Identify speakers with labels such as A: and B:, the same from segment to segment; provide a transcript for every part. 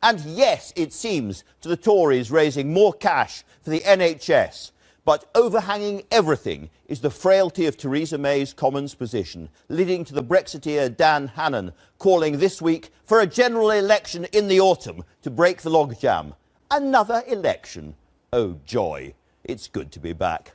A: And yes, it seems to the Tories raising more cash for the NHS. But overhanging everything is the frailty of Theresa May's Commons position, leading to the Brexiteer Dan Hannan calling this week for a general election in the autumn to break the logjam. Another election. Oh joy, it's good to be back.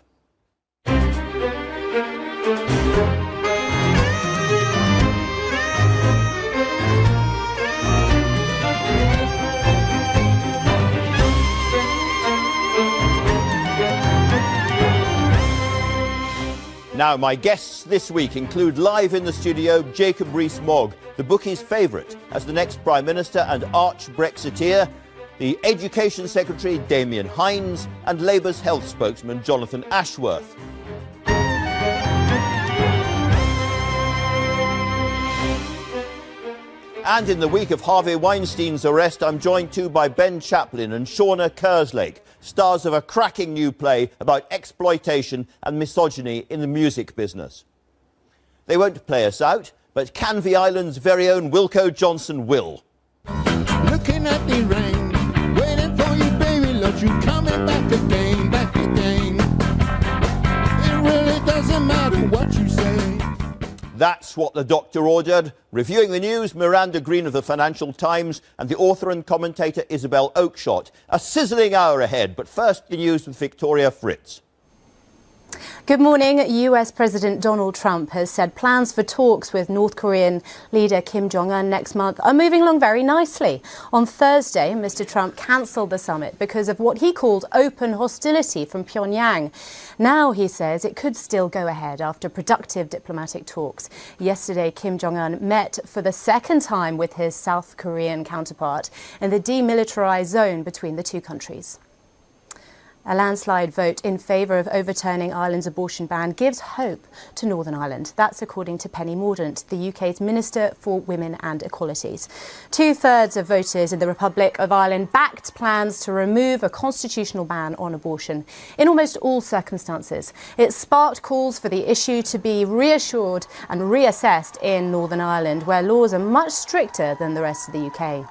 A: Now, my guests this week include live in the studio Jacob Rees-Mogg, the bookie's favourite as the next Prime Minister and arch-Brexiteer, the Education Secretary Damien Hinds, and Labour's health spokesman Jonathan Ashworth. And in the week of Harvey Weinstein's arrest, I'm joined too by Ben Chaplin and Shauna Kerslake, stars of a cracking new play about exploitation and misogyny in the music business. They won't play us out, but Canvey Island's very own Wilko Johnson will.
B: Looking at the rain, waiting for you, baby, love you coming back again, back again. It really doesn't matter what you say.
A: That's what the doctor ordered. Reviewing the news, Miranda Green of the Financial Times and the author and commentator Isabel Oakeshott. A sizzling hour ahead, but first the news with Victoria Fritz.
C: Good morning. US President Donald Trump has said plans for talks with North Korean leader Kim Jong-un next month are moving along very nicely. On Thursday, Mr. Trump cancelled the summit because of what he called open hostility from Pyongyang. Now, he says, it could still go ahead after productive diplomatic talks. Yesterday, Kim Jong-un met for the second time with his South Korean counterpart in the demilitarized zone between the two countries. A landslide vote in favour of overturning Ireland's abortion ban gives hope to Northern Ireland. That's according to Penny Mordaunt, the UK's Minister for Women and Equalities. 2/3 of voters in the Republic of Ireland backed plans to remove a constitutional ban on abortion in almost all circumstances. It sparked calls for the issue to be reassured and reassessed in Northern Ireland, where laws are much stricter than the rest of the UK.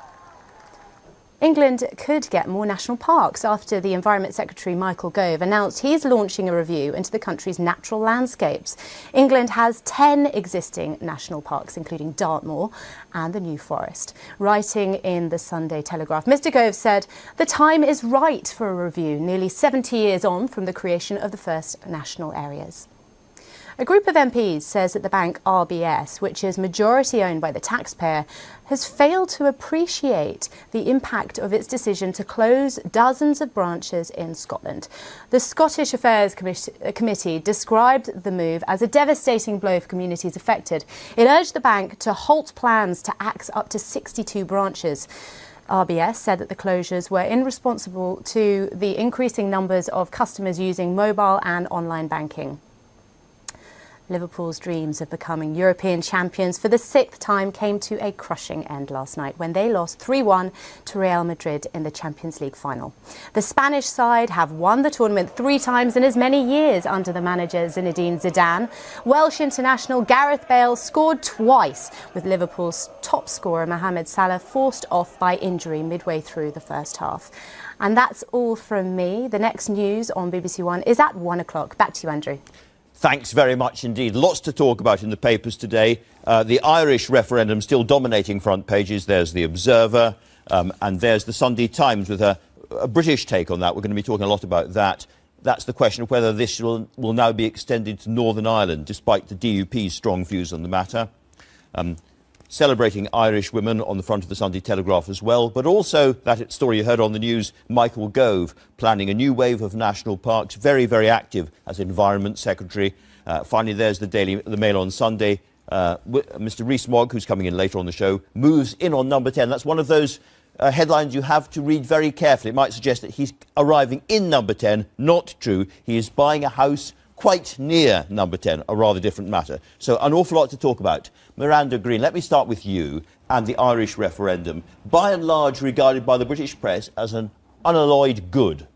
C: England could get more national parks after the Environment Secretary Michael Gove announced he's launching a review into the country's natural landscapes. England has 10 existing national parks, including Dartmoor and the New Forest. Writing in the Sunday Telegraph, Mr Gove said the time is right for a review, nearly 70 years on from the creation of the first national areas. A group of MPs says that the bank RBS, which is majority owned by the taxpayer, has failed to appreciate the impact of its decision to close dozens of branches in Scotland. The Scottish Affairs Committee described the move as a devastating blow for communities affected. It urged the bank to halt plans to axe up to 62 branches. RBS said that the closures were irresponsible to the increasing numbers of customers using mobile and online banking. Liverpool's dreams of becoming European champions for the 6th time came to a crushing end last night when they lost 3-1 to Real Madrid in the Champions League final. The Spanish side have won the tournament 3 times in as many years under the manager Zinedine Zidane. Welsh international Gareth Bale scored twice, with Liverpool's top scorer Mohamed Salah forced off by injury midway through the first half. And that's all from me. The next news on BBC One is at 1 o'clock. Back to you, Andrew.
A: Thanks very much indeed. Lots to talk about in the papers today. The Irish referendum still dominating front pages. There's the Observer and there's the Sunday Times with a British take on that. We're going to be talking a lot about that. That's the question of whether this will now be extended to Northern Ireland, despite the DUP's strong views on the matter. Celebrating Irish women on the front of the Sunday Telegraph as well, but also that story you heard on the news, Michael Gove planning a new wave of national parks, very, very active as Environment Secretary. Finally, there's the Mail on Sunday. Mr Rees-Mogg, who's coming in later on the show, moves in on number 10. That's one of those headlines you have to read very carefully. It might suggest that he's arriving in number 10. Not true. He is buying a house quite near number 10, a rather different matter. So an awful lot to talk about. Miranda Green, let me start with you and the Irish referendum, by and large regarded by the British press as an unalloyed good.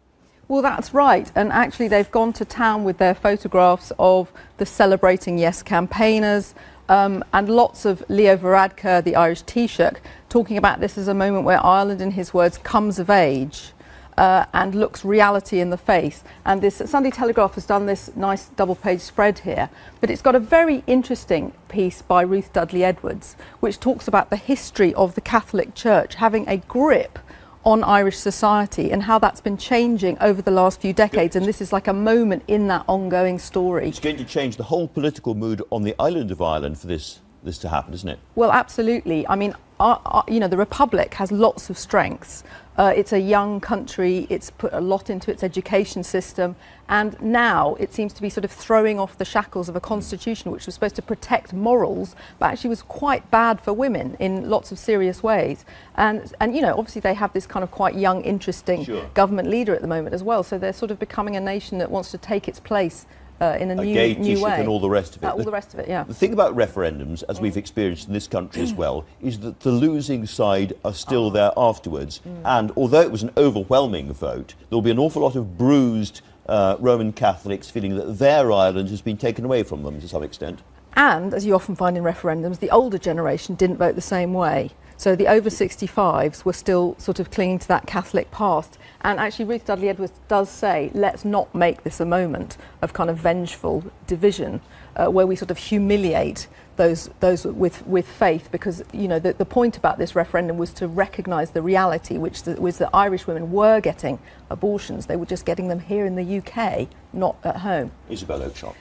D: Well, that's right. And actually, they've gone to town with their photographs of the Celebrating Yes campaigners. and lots of Leo Varadkar, the Irish Taoiseach, talking about this as a moment where Ireland, in his words, comes of age and looks reality in the face. And this Sunday Telegraph has done this nice double-page spread here, but it's got a very interesting piece by Ruth Dudley Edwards, which talks about the history of the Catholic Church having a grip on Irish society and how that's been changing over the last few decades. And this is like a moment in that ongoing story.
A: It's going to change the whole political mood on the island of Ireland for this to happen, isn't it?
D: Well, absolutely. I mean, the Republic has lots of strengths. It's a young country, it's put a lot into its education system, and now it seems to be sort of throwing off the shackles of a constitution which was supposed to protect morals, but actually was quite bad for women in lots of serious ways. And obviously they have this kind of quite young, interesting government leader at the moment as well, so they're sort of becoming a nation that wants to take its place in a new way.
A: And all the rest of it.
D: All the rest of it, yeah.
A: The thing about referendums, as we've experienced in this country as well, is that the losing side are still there afterwards. And although it was an overwhelming vote, there'll be an awful lot of bruised Roman Catholics feeling that their Ireland has been taken away from them to some extent.
D: And, as you often find in referendums, the older generation didn't vote the same way. So the over 65s were still sort of clinging to that Catholic past. And actually Ruth Dudley Edwards does say, let's not make this a moment of kind of vengeful division where we sort of humiliate those with faith, because the point about this referendum was to recognise the reality, which was that Irish women were getting abortions. They were just getting them here in the UK, not at home.
A: Isabel Oakeshott.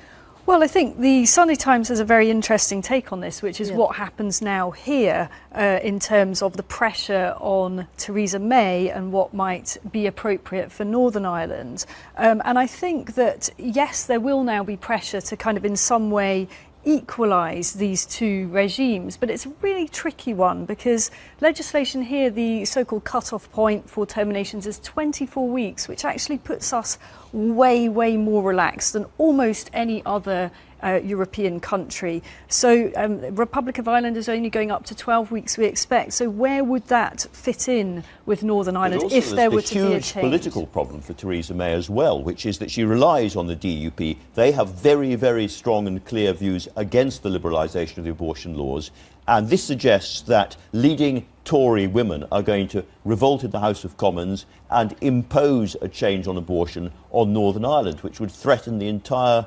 E: Well, I think the Sunday Times has a very interesting take on this, which is what happens now here in terms of the pressure on Theresa May and what might be appropriate for Northern Ireland. And I think that, yes, there will now be pressure to kind of in some way equalise these two regimes, but it's a really tricky one because legislation here, the so-called cut-off point for terminations is 24 weeks, which actually puts us way more relaxed than almost any other European country. So the Republic of Ireland is only going up to 12 weeks, we expect. So where would that fit in with Northern Ireland if there were to be a change?
A: There's a huge political problem for Theresa May as well, which is that she relies on the DUP. They have very strong and clear views against the liberalisation of the abortion laws. And this suggests that leading Tory women are going to revolt in the House of Commons and impose a change on abortion on Northern Ireland, which would threaten the entire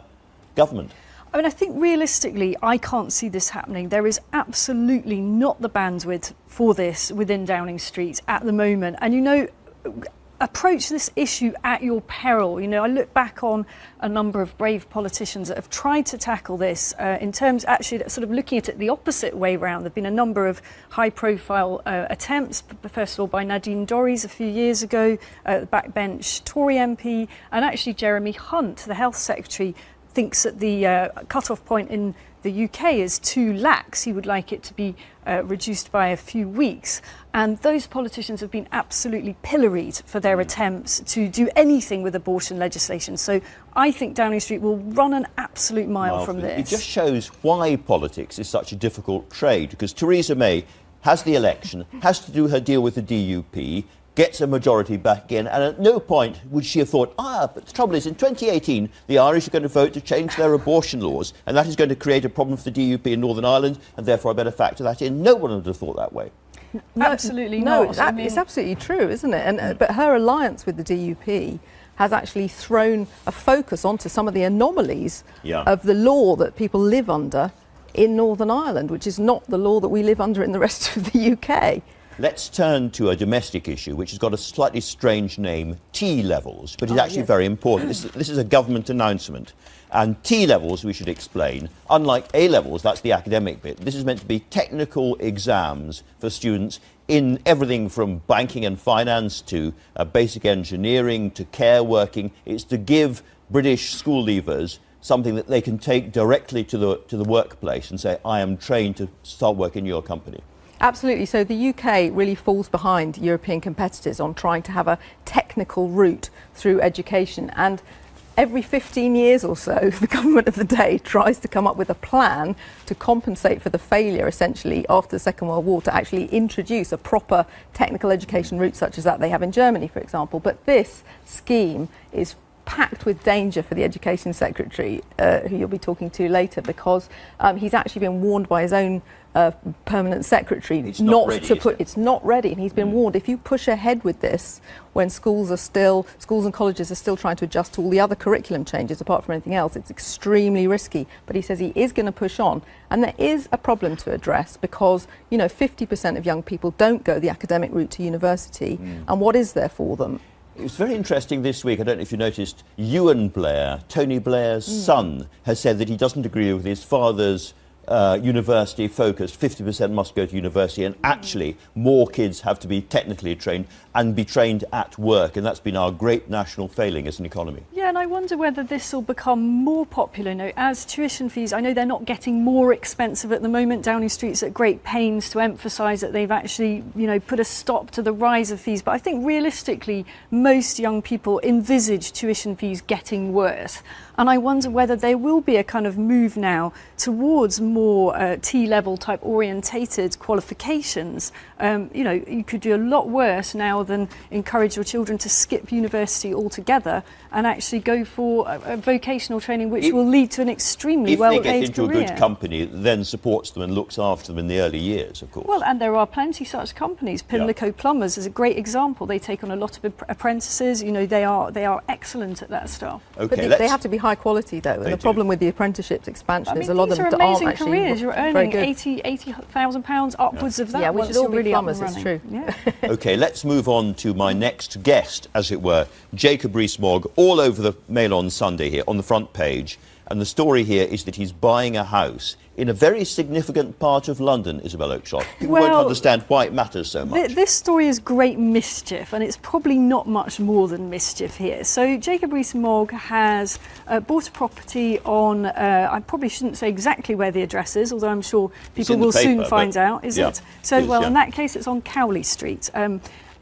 A: government.
E: I mean, I think realistically, I can't see this happening. There is absolutely not the bandwidth for this within Downing Street at the moment. And, approach this issue at your peril. I look back on a number of brave politicians that have tried to tackle this in terms, actually, sort of looking at it the opposite way round. There have been a number of high-profile attempts, first of all by Nadine Dorries a few years ago, the backbench Tory MP, and actually Jeremy Hunt, the Health Secretary, thinks that the cut-off point in the UK is too lax. He would like it to be reduced by a few weeks. And those politicians have been absolutely pilloried for their attempts to do anything with abortion legislation. So I think Downing Street will run an absolute mile from this.
A: It just shows why politics is such a difficult trade, because Theresa May has the election, has to do her deal with the DUP, gets a majority back in, and at no point would she have thought, but the trouble is, in 2018, the Irish are going to vote to change their abortion laws, and that is going to create a problem for the DUP in Northern Ireland, and therefore I better factor that in. No one would have thought that way.
E: Absolutely
D: no,
E: not.
D: It's absolutely true, isn't it? And but her alliance with the DUP has actually thrown a focus onto some of the anomalies of the law that people live under in Northern Ireland, which is not the law that we live under in the rest of the UK.
A: Let's turn to a domestic issue which has got a slightly strange name, T-levels, but it's actually very important. This is a government announcement. And T-levels, we should explain, unlike A-levels, that's the academic bit, this is meant to be technical exams for students in everything from banking and finance to basic engineering to care working. It's to give British school leavers something that they can take directly to the workplace and say, I am trained to start work in your company.
D: Absolutely. So the UK really falls behind European competitors on trying to have a technical route through education. And every 15 years or so, the government of the day tries to come up with a plan to compensate for the failure, essentially, after the Second World War, to actually introduce a proper technical education route such as that they have in Germany, for example. But this scheme is packed with danger for the Education Secretary, who you'll be talking to later, because he's actually been warned by his own permanent secretary
A: it's not ready,
D: and he's been warned, if you push ahead with this when schools and colleges are still trying to adjust to all the other curriculum changes apart from anything else, it's extremely risky. But he says he is going to push on, and there is a problem to address, because 50% of young people don't go the academic route to university, and what is there for them?
A: It was very interesting this week, I don't know if you noticed, Ewan Blair, Tony Blair's son, has said that he doesn't agree with his father's university focus. 50% must go to university, and actually more kids have to be technically trained and be trained at work, and that's been our great national failing as an economy.
E: Yeah, and I wonder whether this will become more popular as tuition fees. I know they're not getting more expensive at the moment. Downing Street's at great pains to emphasise that they've actually put a stop to the rise of fees, but I think realistically most young people envisage tuition fees getting worse. And I wonder whether there will be a kind of move now towards more T-level type orientated qualifications. You could do a lot worse now than encourage your children to skip university altogether and actually go for a vocational training, which will lead to an extremely well-paid career.
A: If they get into a good company, then supports them and looks after them in the early years, of course.
E: Well, and there are plenty such companies. Pimlico Plumbers is a great example. They take on a lot of apprentices. They are excellent at that stuff.
A: Okay,
D: but they have to be high quality, though. And the problem with the apprenticeships expansion is a lot of them aren't actually
E: careers. You're earning £80,000 upwards of that.
D: Yeah, we should all be plumbers, it's true.
E: Yeah.
A: OK, let's move on to my next guest, as it were, Jacob Rees-Mogg, all over the Mail on Sunday here, on the front page. And the story here is that he's buying a house in a very significant part of London, Isabel Oakeshott. People won't understand why it matters so much.
E: This story is great mischief, and it's probably not much more than mischief here. So Jacob Rees-Mogg has bought a property on, I probably shouldn't say exactly where the address is, although I'm sure people will soon find out, is it? So, in that case, it's on Cowley Street.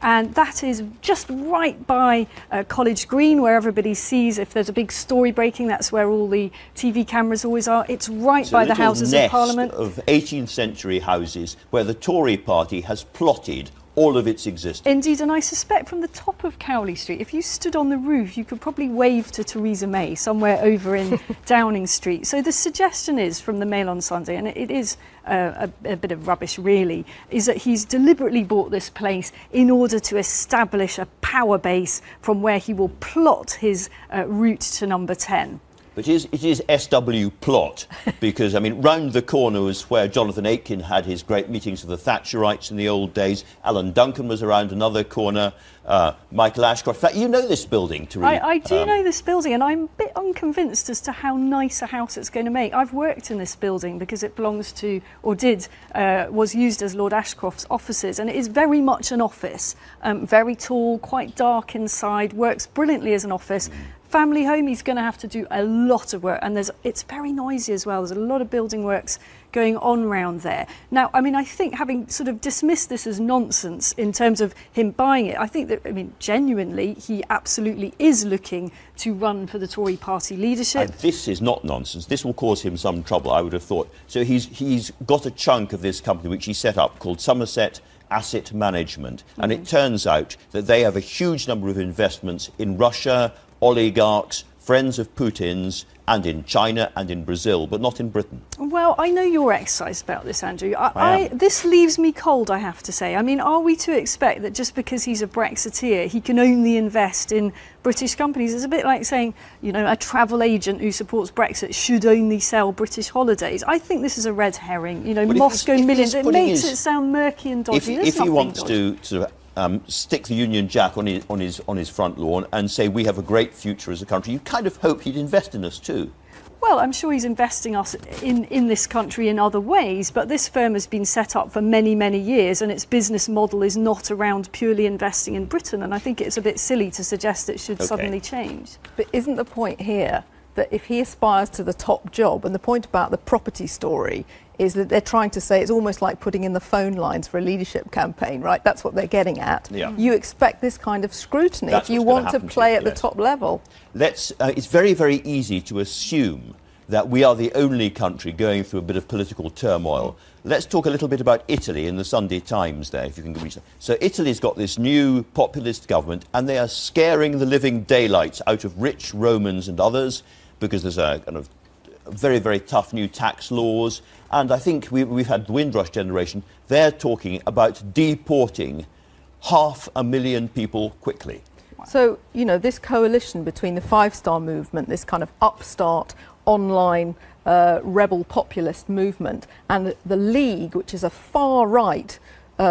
E: And that is just right by College Green, where everybody sees if there's a big story breaking, that's where all the TV cameras always are. It's right by the Houses of Parliament.
A: Of 18th century houses where the Tory party has plotted all of its existence.
E: Indeed, and I suspect from the top of Cowley Street, if you stood on the roof, you could probably wave to Theresa May somewhere over in Downing Street. So the suggestion is from the Mail on Sunday, and it is a bit of rubbish really, is that he's deliberately bought this place in order to establish a power base from where he will plot his route to number 10.
A: But it is SW plot, because, I mean, round the corner was where Jonathan Aitken had his great meetings with the Thatcherites in the old days. Alan Duncan was around another corner. Michael Ashcroft. In fact, you know this building, Theresa.
E: I do know this building, and I'm a bit unconvinced as to how nice a house it's going to make. I've worked in this building because it belongs to, was used as Lord Ashcroft's offices, and it is very much an office. Very tall, quite dark inside, works brilliantly as an office. Family home, he's going to have to do a lot of work, and it's very noisy as well. There's a lot of building works going on round there. Now, I mean, I think having sort of dismissed this as nonsense in terms of him buying it, I think that, I mean, genuinely, he absolutely is looking to run for the Tory party leadership.
A: And this is not nonsense. This will cause him some trouble, I would have thought. So he's got a chunk of this company which he set up called Somerset Asset Management, and it turns out that they have a huge number of investments in Russia, oligarchs, friends of Putin's, and in China and in Brazil, but not in Britain.
E: Well, I know you're excised about this, Andrew.
A: I am.
E: This leaves me cold, I have to say. I mean, are we to expect that just because he's a Brexiteer, he can only invest in British companies? It's a bit like saying, a travel agent who supports Brexit should only sell British holidays. I think this is a red herring. Moscow Millions, it makes it sound murky and dodgy.
A: If he wants to sort of stick the Union Jack on his front lawn and say we have a great future as a country, you kind of hope he'd invest in us too.
E: Well, I'm sure he's investing us in this country in other ways, but this firm has been set up for many, many years, and its business model is not around purely investing in Britain, and I think it's a bit silly to suggest it should suddenly change.
D: But isn't the point here that if he aspires to the top job, and the point about the property story is that they're trying to say it's almost like putting in the phone lines for a leadership campaign, right? That's what they're getting at.
A: Yeah.
D: You expect this kind of scrutiny if you want to play at the top level.
A: It's very, very easy to assume that we are the only country going through a bit of political turmoil. Let's talk a little bit about Italy in the Sunday Times there, if you can reach that. So Italy's got this new populist government, and they are scaring the living daylights out of rich Romans and others because there's a kind of very, very tough new tax laws. And I think we've had the Windrush generation. They're talking about deporting 500,000 people quickly.
D: So, you know, this coalition between the Five Star Movement, this kind of upstart online rebel populist movement, and the League, which is a far-right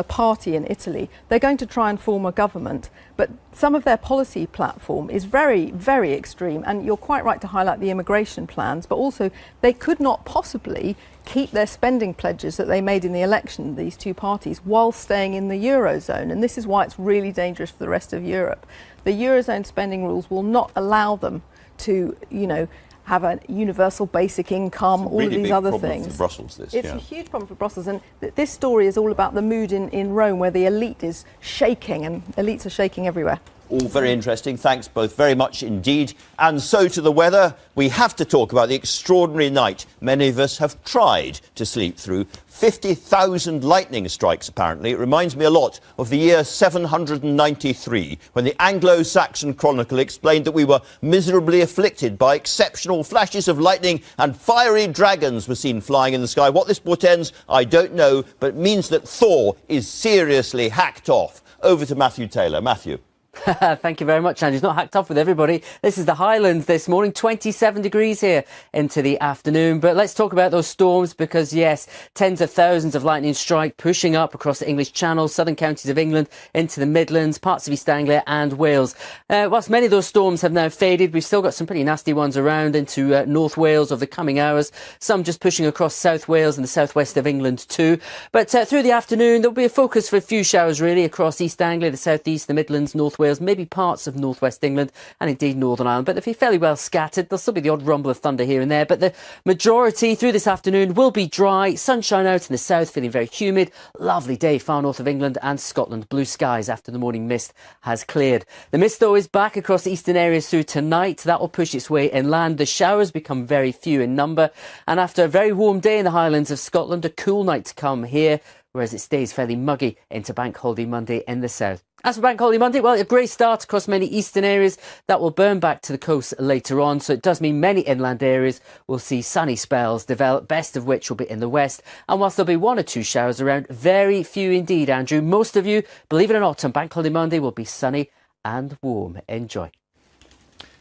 D: party in Italy, they're going to try and form a government. But some of their policy platform is very, very extreme. And you're quite right to highlight the immigration plans, but also they could not possibly keep their spending pledges that they made in the election, these two parties, while staying in the Eurozone. And this is why it's really dangerous for the rest of Europe. The Eurozone spending rules will not allow them to, you know, have a universal basic income, all of these other things.
A: For Brussels, this,
D: it's a huge problem for Brussels, and this story is all about the mood in Rome, where the elite is shaking, and elites are shaking everywhere.
A: All very interesting. Thanks both very much indeed. And so to the weather. We have to talk about the extraordinary night many of us have tried to sleep through. 50,000 lightning strikes, apparently. It reminds me a lot of the year 793, when the Anglo-Saxon Chronicle explained that we were miserably afflicted by exceptional flashes of lightning and fiery dragons were seen flying in the sky. What this portends, I don't know, but it means that Thor is seriously hacked off. Over to Matthew Taylor. Matthew.
F: Thank you very much, Andrew. It's not hacked off with everybody. This is the Highlands this morning, 27 degrees here into the afternoon. But let's talk about those storms because, yes, tens of thousands of lightning strike pushing up across the English Channel, southern counties of England, into the Midlands, parts of East Anglia and Wales. Whilst many of those storms have now faded, we've still got some pretty nasty ones around into North Wales over the coming hours, some just pushing across South Wales and the southwest of England too. But through the afternoon, there'll be a focus for a few showers really across East Anglia, the southeast, the Midlands, North Wales, maybe parts of northwest England and indeed Northern Ireland, but they'll be fairly well scattered. There'll still be the odd rumble of thunder here and there, but the majority through this afternoon will be dry, sunshine out in the south, feeling very humid, lovely day far north of England and Scotland, blue skies after the morning mist has cleared. The mist though is back across the eastern areas through tonight. That will push its way inland. The showers become very few in number, and after a very warm day in the Highlands of Scotland, a cool night to come here, whereas it stays fairly muggy into Bank Holiday Monday in the south. As for Bank Holiday Monday, well, a grey start across many eastern areas. That will burn back to the coast later on, so it does mean many inland areas will see sunny spells develop, best of which will be in the west. And whilst there'll be one or two showers around, very few indeed, Andrew. Most of you, believe it or not, on Bank Holiday Monday will be sunny and warm. Enjoy.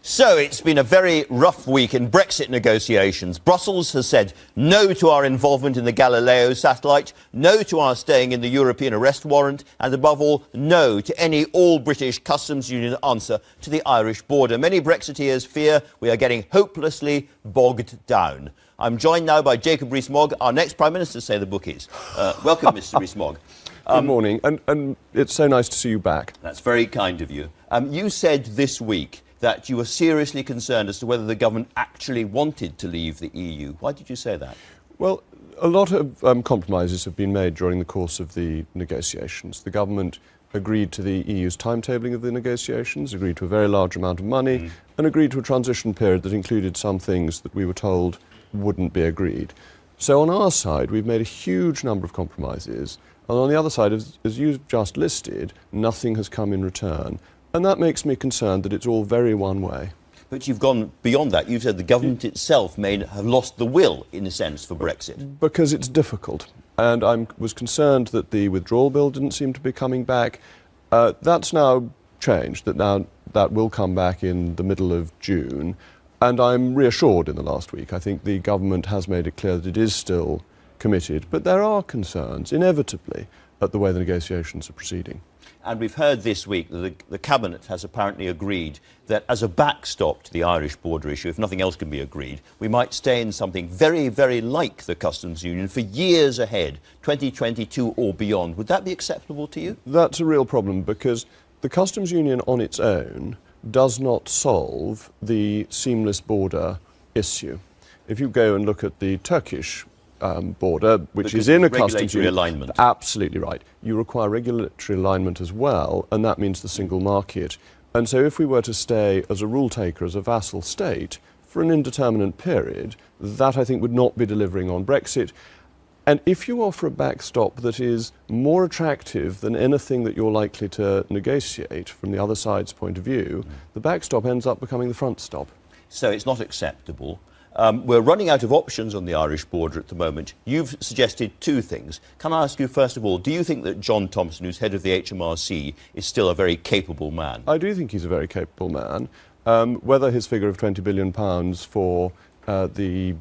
A: So it's been a very rough week in Brexit negotiations. Brussels has said no to our involvement in the Galileo satellite, no to our staying in the European arrest warrant, and above all, no to any all-British customs union answer to the Irish border. Many Brexiteers fear we are getting hopelessly bogged down. I'm joined now by Jacob Rees-Mogg, our next Prime Minister, say the bookies. Welcome, Mr. Rees-Mogg.
G: Good morning, and it's so nice to see you back.
A: That's very kind of you. You said this week that you were seriously concerned as to whether the government actually wanted to leave the EU. Why did you say that?
G: Well, a lot of compromises have been made during the course of the negotiations. The government agreed to the EU's timetabling of the negotiations, agreed to a very large amount of money, and agreed to a transition period that included some things that we were told wouldn't be agreed. So on our side, we've made a huge number of compromises, and on the other side, as you've just listed, nothing has come in return. And that makes me concerned that it's all very one way.
A: But you've gone beyond that. You've said the government itself may have lost the will, in a sense, for Brexit.
G: Because it's difficult. And I was concerned that the withdrawal bill didn't seem to be coming back. That's now changed, that will come back in the middle of June. And I'm reassured in the last week. I think the government has made it clear that it is still committed. But there are concerns, inevitably, at the way the negotiations are proceeding.
A: And we've heard this week that the Cabinet has apparently agreed that as a backstop to the Irish border issue, if nothing else can be agreed, we might stay in something very, very like the customs union for years ahead, 2022 or beyond. Would that be acceptable to you?
G: That's a real problem because the customs union on its own does not solve the seamless border issue. If you go and look at the Turkish border, which
A: because
G: is in a
A: regulatory
G: customs union.
A: alignment.
G: Absolutely right. You require regulatory alignment as well, and that means the single market. And so if we were to stay as a rule taker, as a vassal state, for an indeterminate period, that I think would not be delivering on Brexit. And if you offer a backstop that is more attractive than anything that you're likely to negotiate from the other side's point of view, the backstop ends up becoming the front stop.
A: So it's not acceptable. We're running out of options on the Irish border at the moment. You've suggested two things. Can I ask you, first of all, do you think that John Thompson, who's head of the HMRC, is still a very capable man?
G: I do think he's a very capable man. Whether his figure of £20 billion for the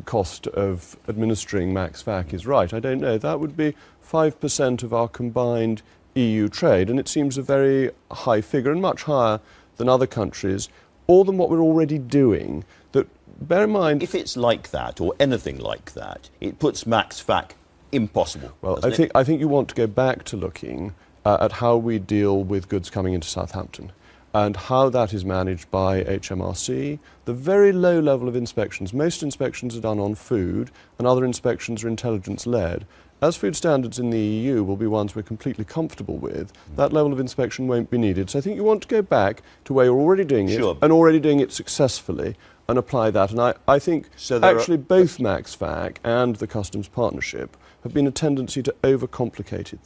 G: cost of administering Max Vac is right, I don't know. That would be 5% of our combined EU trade, and it seems a very high figure and much higher than other countries, or than what we're already doing. That, bear in mind,
A: if it's like that, or anything like that, it puts Max Vac impossible.
G: Well, I think you want to go back to looking at how we deal with goods coming into Southampton, and how that is managed by HMRC, the very low level of inspections. Most inspections are done on food, and other inspections are intelligence-led. As food standards in the EU will be ones we're completely comfortable with, that level of inspection won't be needed. So I think you want to go back to where you're already doing it, and already doing it successfully, and apply that. And I think actually both Max Vac and the customs partnership have been a tendency to overcomplicate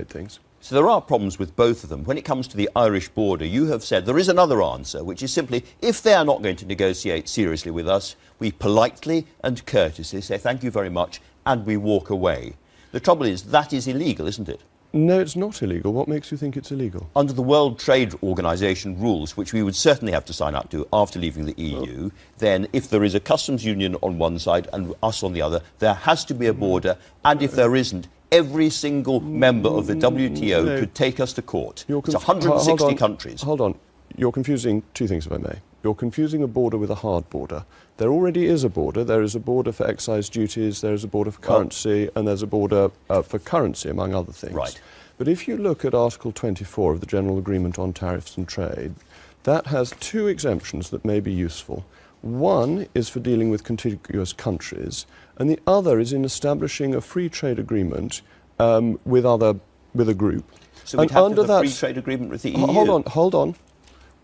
G: things.
A: So there are problems with both of them. When it comes to the Irish border, you have said there is another answer, which is simply, if they are not going to negotiate seriously with us, we politely and courteously say thank you very much, and we walk away. The trouble is, that is illegal, isn't it?
G: No, it's not illegal. What makes you think it's illegal?
A: Under the World Trade Organization rules, which we would certainly have to sign up to after leaving the EU, then if there is a customs union on one side and us on the other, there has to be a border, and if there isn't, every single member of the WTO could take us to court. It's 160 countries.
G: Hold on. You're confusing two things, if I may. You're confusing a border with a hard border. There already is a border. There is a border for excise duties, there is a border for currency, and there's a border for currency, among other things.
A: Right.
G: But if you look at Article 24 of the General Agreement on Tariffs and Trade, that has two exemptions that may be useful. One is for dealing with contiguous countries, and the other is in establishing a free trade agreement with a group.
A: So we'd have to have a free trade agreement with the EU?
G: Hold on.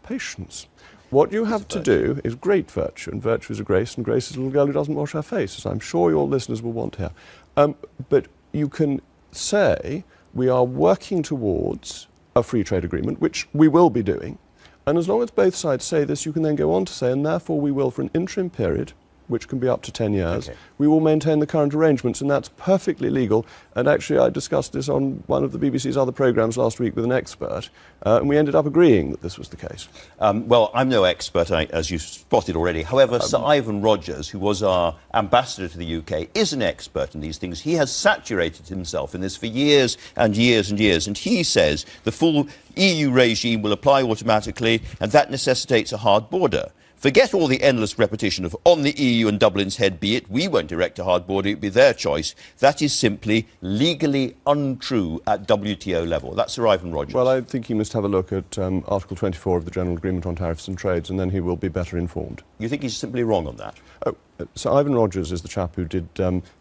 G: Patience. What you have to do is great virtue, and virtue is a grace, and grace is a little girl who doesn't wash her face, as I'm sure your listeners will want to hear. But you can say we are working towards a free trade agreement, which we will be doing, and as long as both sides say this, you can then go on to say, and therefore we will, for an interim period, which can be up to 10 years, we will maintain the current arrangements, and that's perfectly legal. And actually, I discussed this on one of the BBC's other programmes last week with an expert, and we ended up agreeing that this was the case.
A: Well, I'm no expert, as you spotted already. However, Sir Ivan Rogers, who was our ambassador to the UK, is an expert in these things. He has saturated himself in this for years and years and years, and he says the full EU regime will apply automatically, and that necessitates a hard border. Forget all the endless repetition of on the EU and Dublin's head be it, we won't erect a hard border, it be their choice. That is simply legally untrue at WTO level. That's Sir Ivan Rogers.
G: Well, I think he must have a look at Article 24 of the General Agreement on Tariffs and Trades, and then he will be better informed.
A: You think he's simply wrong on that?
G: Sir Ivan Rogers is the chap who did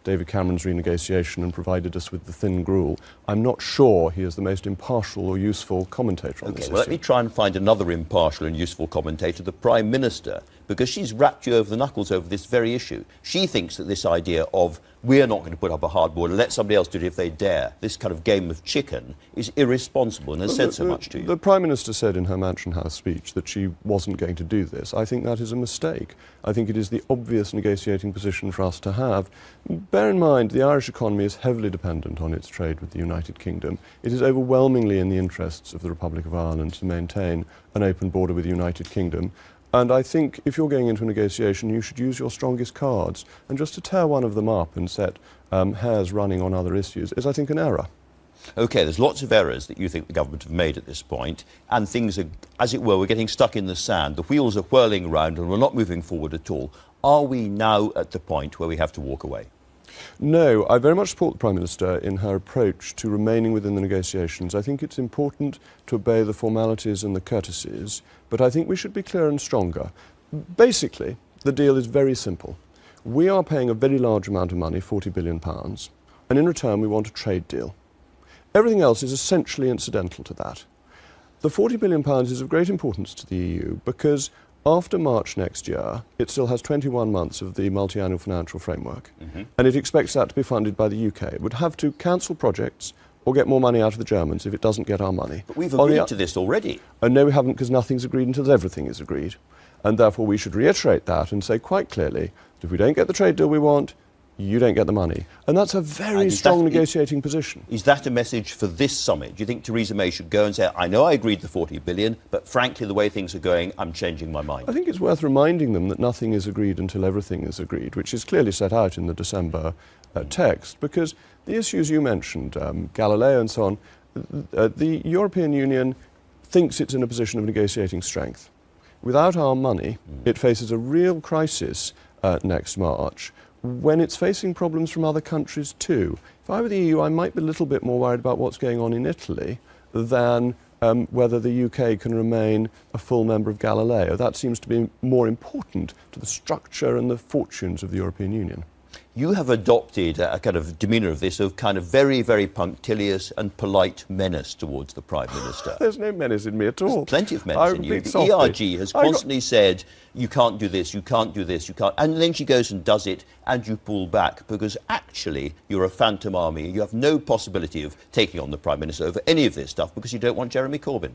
G: David Cameron's renegotiation and provided us with the thin gruel. I'm not sure he is the most impartial or useful commentator on this issue.
A: Let me try and find another impartial and useful commentator, the Prime Minister, because she's wrapped you over the knuckles over this very issue. She thinks that this idea of we're not going to put up a hard border, let somebody else do it if they dare, this kind of game of chicken, is irresponsible and has said so much to you.
G: The Prime Minister said in her Mansion House speech that she wasn't going to do this. I think that is a mistake. I think it is the obvious negotiating position for us to have. Bear in mind, the Irish economy is heavily dependent on its trade with the United Kingdom. It is overwhelmingly in the interests of the Republic of Ireland to maintain an open border with the United Kingdom. And I think if you're going into a negotiation, you should use your strongest cards. And just to tear one of them up and set hairs running on other issues is, I think, an error.
A: OK, there's lots of errors that you think the government have made at this point, and things are, as it were, we're getting stuck in the sand. The wheels are whirling around and we're not moving forward at all. Are we now at the point where we have to walk away?
G: No, I very much support the Prime Minister in her approach to remaining within the negotiations. I think it's important to obey the formalities and the courtesies, but I think we should be clearer and stronger. Basically, the deal is very simple. We are paying a very large amount of money, £40 billion, and in return we want a trade deal. Everything else is essentially incidental to that. The £40 billion is of great importance to the EU because after March next year, it still has 21 months of the multi-annual financial framework, and it expects that to be funded by the UK. It would have to cancel projects or get more money out of the Germans if it doesn't get our money.
A: But we've agreed to this already.
G: No, we haven't, because nothing's agreed until everything is agreed. And therefore we should reiterate that and say quite clearly that if we don't get the trade deal we want, you don't get the money. And that's a very strong negotiating position.
A: Is that a message for this summit? Do you think Theresa May should go and say, I know I agreed the 40 billion, but frankly, the way things are going, I'm changing my mind?
G: I think it's worth reminding them that nothing is agreed until everything is agreed, which is clearly set out in the December text, because the issues you mentioned, Galileo and so on, the European Union thinks it's in a position of negotiating strength. Without our money, it faces a real crisis next March, when it's facing problems from other countries too. If I were the EU, I might be a little bit more worried about what's going on in Italy than whether the UK can remain a full member of Galileo. That seems to be more important to the structure and the fortunes of the European Union.
A: You have adopted a kind of demeanour of this, of kind of very, very punctilious and polite menace towards the Prime Minister.
G: There's no menace in me at all.
A: There's plenty of menace in you. The ERG has constantly said, you can't do this, you can't do this, you can't... And then she goes and does it, and you pull back, because actually you're a phantom army. You have no possibility of taking on the Prime Minister over any of this stuff, because you don't want Jeremy Corbyn.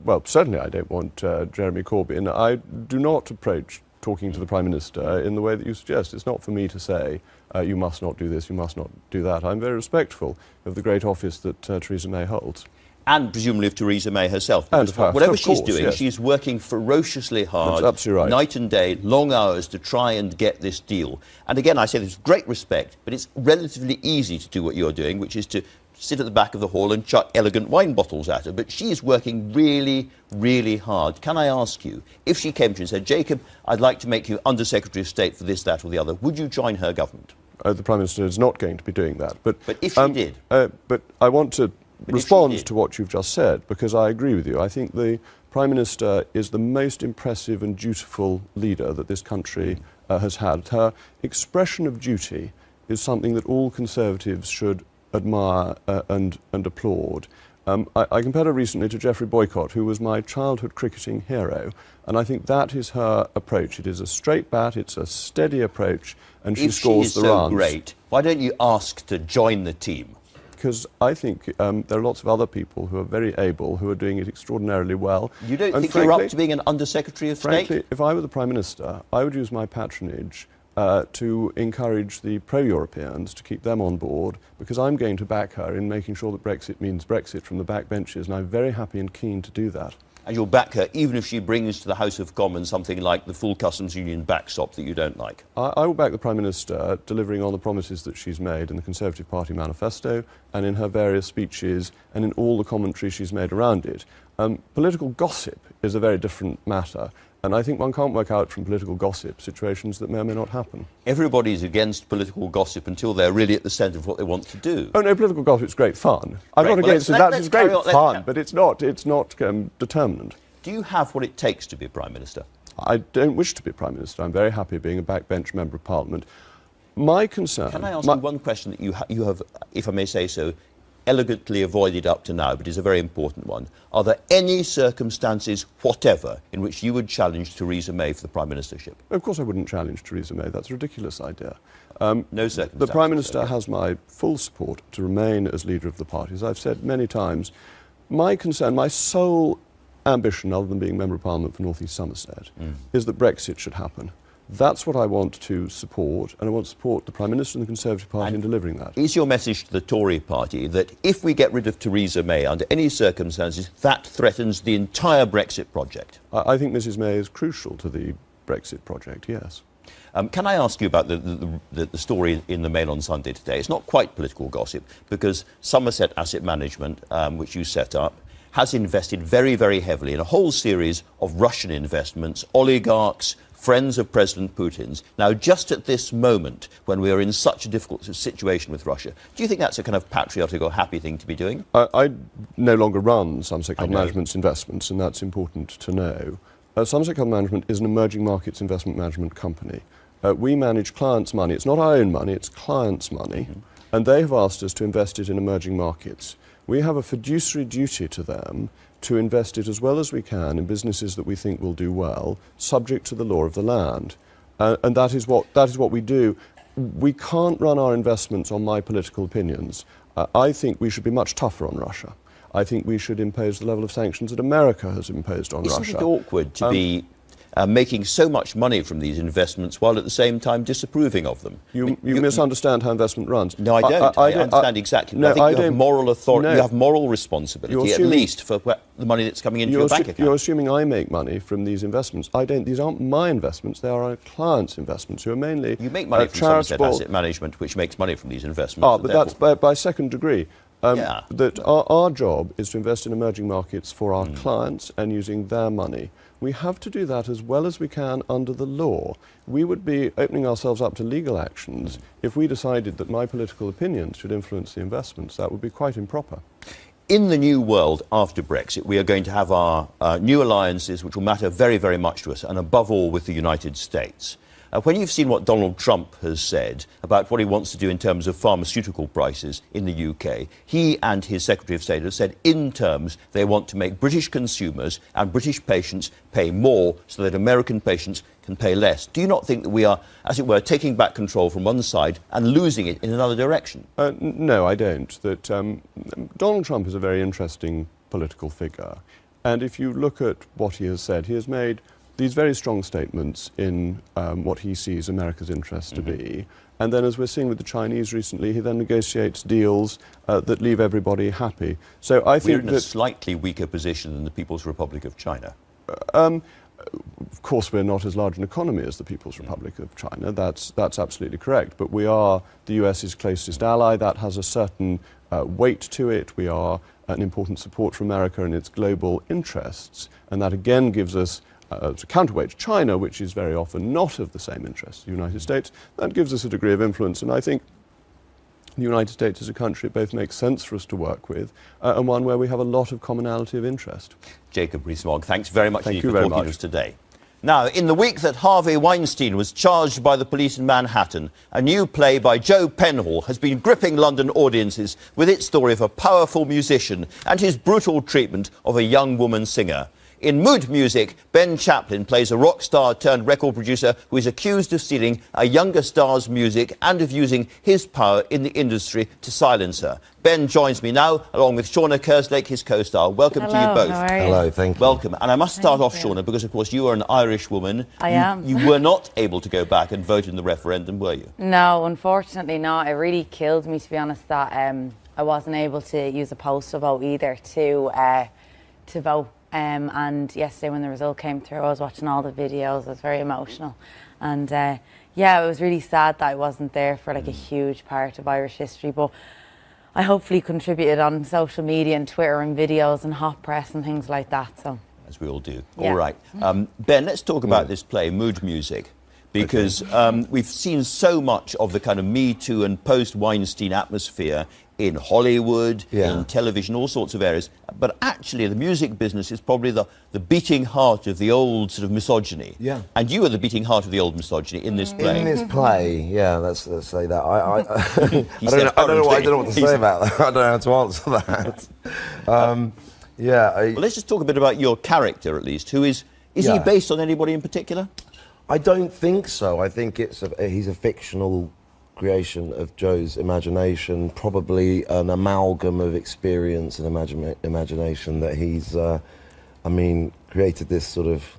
G: Well, certainly I don't want Jeremy Corbyn. I do not approach talking to the Prime Minister in the way that you suggest. It's not for me to say, you must not do this, you must not do that. I'm very respectful of the great office that Theresa May holds.
A: And presumably of Theresa May herself.
G: And of her,
A: whatever
G: of
A: she's
G: course,
A: doing,
G: yes.
A: she's working ferociously hard,
G: That's absolutely right.
A: night and day, long hours to try and get this deal. And again, I say this with great respect, but it's relatively easy to do what you're doing, which is to sit at the back of the hall and chuck elegant wine bottles at her. But she is working really, really hard. Can I ask you, if she came to you and said, Jacob, I'd like to make you Under-Secretary of State for this, that or the other, would you join her government?
G: The Prime Minister is not going to be doing that. But
A: if she did?
G: But I want to respond to what you've just said, because I agree with you. I think the Prime Minister is the most impressive and dutiful leader that this country has had. Her expression of duty is something that all Conservatives should admire and applaud. I compared her recently to Geoffrey Boycott, who was my childhood cricketing hero, and I think that is her approach. It is a straight bat, it's a steady approach, and she scores the runs.
A: If she is so great, why don't you ask to join the team?
G: Because I think there are lots of other people who are very able, who are doing it extraordinarily well.
A: You don't think you're up to being an Under-Secretary of State?
G: Frankly, if I were the Prime Minister, I would use my patronage to encourage the pro-Europeans to keep them on board, because I'm going to back her in making sure that Brexit means Brexit from the backbenches, and I'm very happy and keen to do that.
A: And you'll back her even if she brings to the House of Commons something like the full customs union backstop that you don't like?
G: I will back the Prime Minister delivering on the promises that she's made in the Conservative Party manifesto and in her various speeches and in all the commentary she's made around it. Political gossip is a very different matter. And I think one can't work out from political gossip situations that may or may not happen.
A: Everybody's against political gossip until they're really at the centre of what they want to do.
G: Oh no, political gossip's great fun. I'm not against it. That's great fun, but it's not determinant.
A: Do you have what it takes to be Prime Minister?
G: I don't wish to be Prime Minister. I'm very happy being a backbench Member of Parliament. My concern...
A: Can I ask you one question that you have, if I may say so, elegantly avoided up to now, but is a very important one. Are there any circumstances whatever in which you would challenge Theresa May for the Prime Ministership?
G: Of course I wouldn't challenge Theresa May. That's a ridiculous idea.
A: No circumstances.
G: The Prime Minister has my full support to remain as leader of the party. As I've said many times, my concern, my sole ambition, other than being Member of Parliament for North East Somerset, is that Brexit should happen. That's what I want to support, and I want to support the Prime Minister and the Conservative Party in delivering that.
A: Is your message to the Tory party that if we get rid of Theresa May under any circumstances, that threatens the entire Brexit project?
G: I think Mrs May is crucial to the Brexit project, yes.
A: Can I ask you about the story in the Mail on Sunday today? It's not quite political gossip, because Somerset Asset Management, which you set up, has invested very, very heavily in a whole series of Russian investments, oligarchs, friends of President Putin's. Now, just at this moment, when we are in such a difficult situation with Russia, do you think that's a kind of patriotic or happy thing to be doing?
G: I no longer run Somerset Capital Management's investments, and that's important to know. Somerset Capital Management is an emerging markets investment management company. We manage clients' money. It's not our own money, it's clients' money, and they have asked us to invest it in emerging markets. we have a fiduciary duty to them to invest it as well as we can in businesses that we think will do well, subject to the law of the land. And that is what we do. We can't run our investments on my political opinions. I think we should be much tougher on Russia. I think we should impose the level of sanctions that America has imposed on Russia.
A: Isn't it awkward to be making so much money from these investments while at the same time disapproving of them?
G: You misunderstand how investment runs.
A: No, I don't. I understand exactly.
G: No,
A: I think you have moral authority.
G: No.
A: You have moral responsibility, at least for the money that's coming into your bank account.
G: You're assuming I make money from these investments. I don't. These aren't my investments. They are our clients' investments, who are mainly
A: You make money from Somerset Asset Management, which makes money from these investments.
G: Ah, but that's by second degree.
A: Yeah.
G: That our job is to invest in emerging markets for our clients and using their money. We have to do that as well as we can under the law. We would be opening ourselves up to legal actions if we decided that my political opinions should influence the investments. That would be quite improper.
A: In the new world after Brexit, we are going to have our new alliances which will matter very, very much to us, and above all with the United States. When you've seen what Donald Trump has said about what he wants to do in terms of pharmaceutical prices in the UK, he and his Secretary of State have said in terms they want to make British consumers and British patients pay more so that American patients can pay less. Do you not think that we are, as it were, taking back control from one side and losing it in another direction?
G: No, I don't. That Donald Trump is a very interesting political figure. And if you look at what he has said, he has made these very strong statements in what he sees America's interest to be. And then, as we're seeing with the Chinese recently, he then negotiates deals that leave everybody happy. So I think
A: we're in a slightly weaker position than the People's Republic of China.
G: Of course, we're not as large an economy as the People's Republic of China. That's absolutely correct. But we are the US's closest ally. That has a certain weight to it. We are an important support for America and its global interests. And that again gives us as a counterweight to China, which is very often not of the same interest as the United States. That gives us a degree of influence. And I think the United States as a country, it both makes sense for us to work with and one where we have a lot of commonality of interest.
A: Jacob Rees-Mogg, thanks very much indeed for talking to us today. Now, in the week that Harvey Weinstein was charged by the police in Manhattan, a new play by Joe Penhall has been gripping London audiences with its story of a powerful musician and his brutal treatment of a young woman singer. In Mood Music, Ben Chaplin plays a rock star turned record producer who is accused of stealing a younger star's music and of using his power in the industry to silence her. Ben joins me now, along with Shauna Kerslake, his co-star. Welcome to you both.
H: How are you? Hello, thank you.
A: Welcome. And I must start off, Shauna, because, of course, you are an Irish woman.
H: I am.
A: You were not able to go back and vote in the referendum, were you?
H: No, unfortunately not. It really killed me, to be honest, that I wasn't able to use a postal vote either to vote. And yesterday when the result came through, I was watching all the videos. I was very emotional. And yeah, it was really sad that I wasn't there for like a huge part of Irish history. But I hopefully contributed on social media and Twitter and videos and hot press and things like that. So,
A: as we all do.
H: Yeah.
A: All right. Ben, let's talk about this play, Mood Music, because we've seen so much of the kind of Me Too and post-Weinstein atmosphere in Hollywood, in television, all sorts of areas. But actually, the music business is probably the beating heart of the old sort of misogyny.
I: Yeah.
A: And you are the beating heart of the old misogyny in this play.
I: In this play, yeah, let's say that. I don't know what to say about that. I don't know how to answer that.
A: Well, let's just talk a bit about your character, at least. Who is he based on anybody in particular?
I: I don't think so. I think he's a fictional creation of Joe's imagination, probably an amalgam of experience and imagination that he's, created this sort of...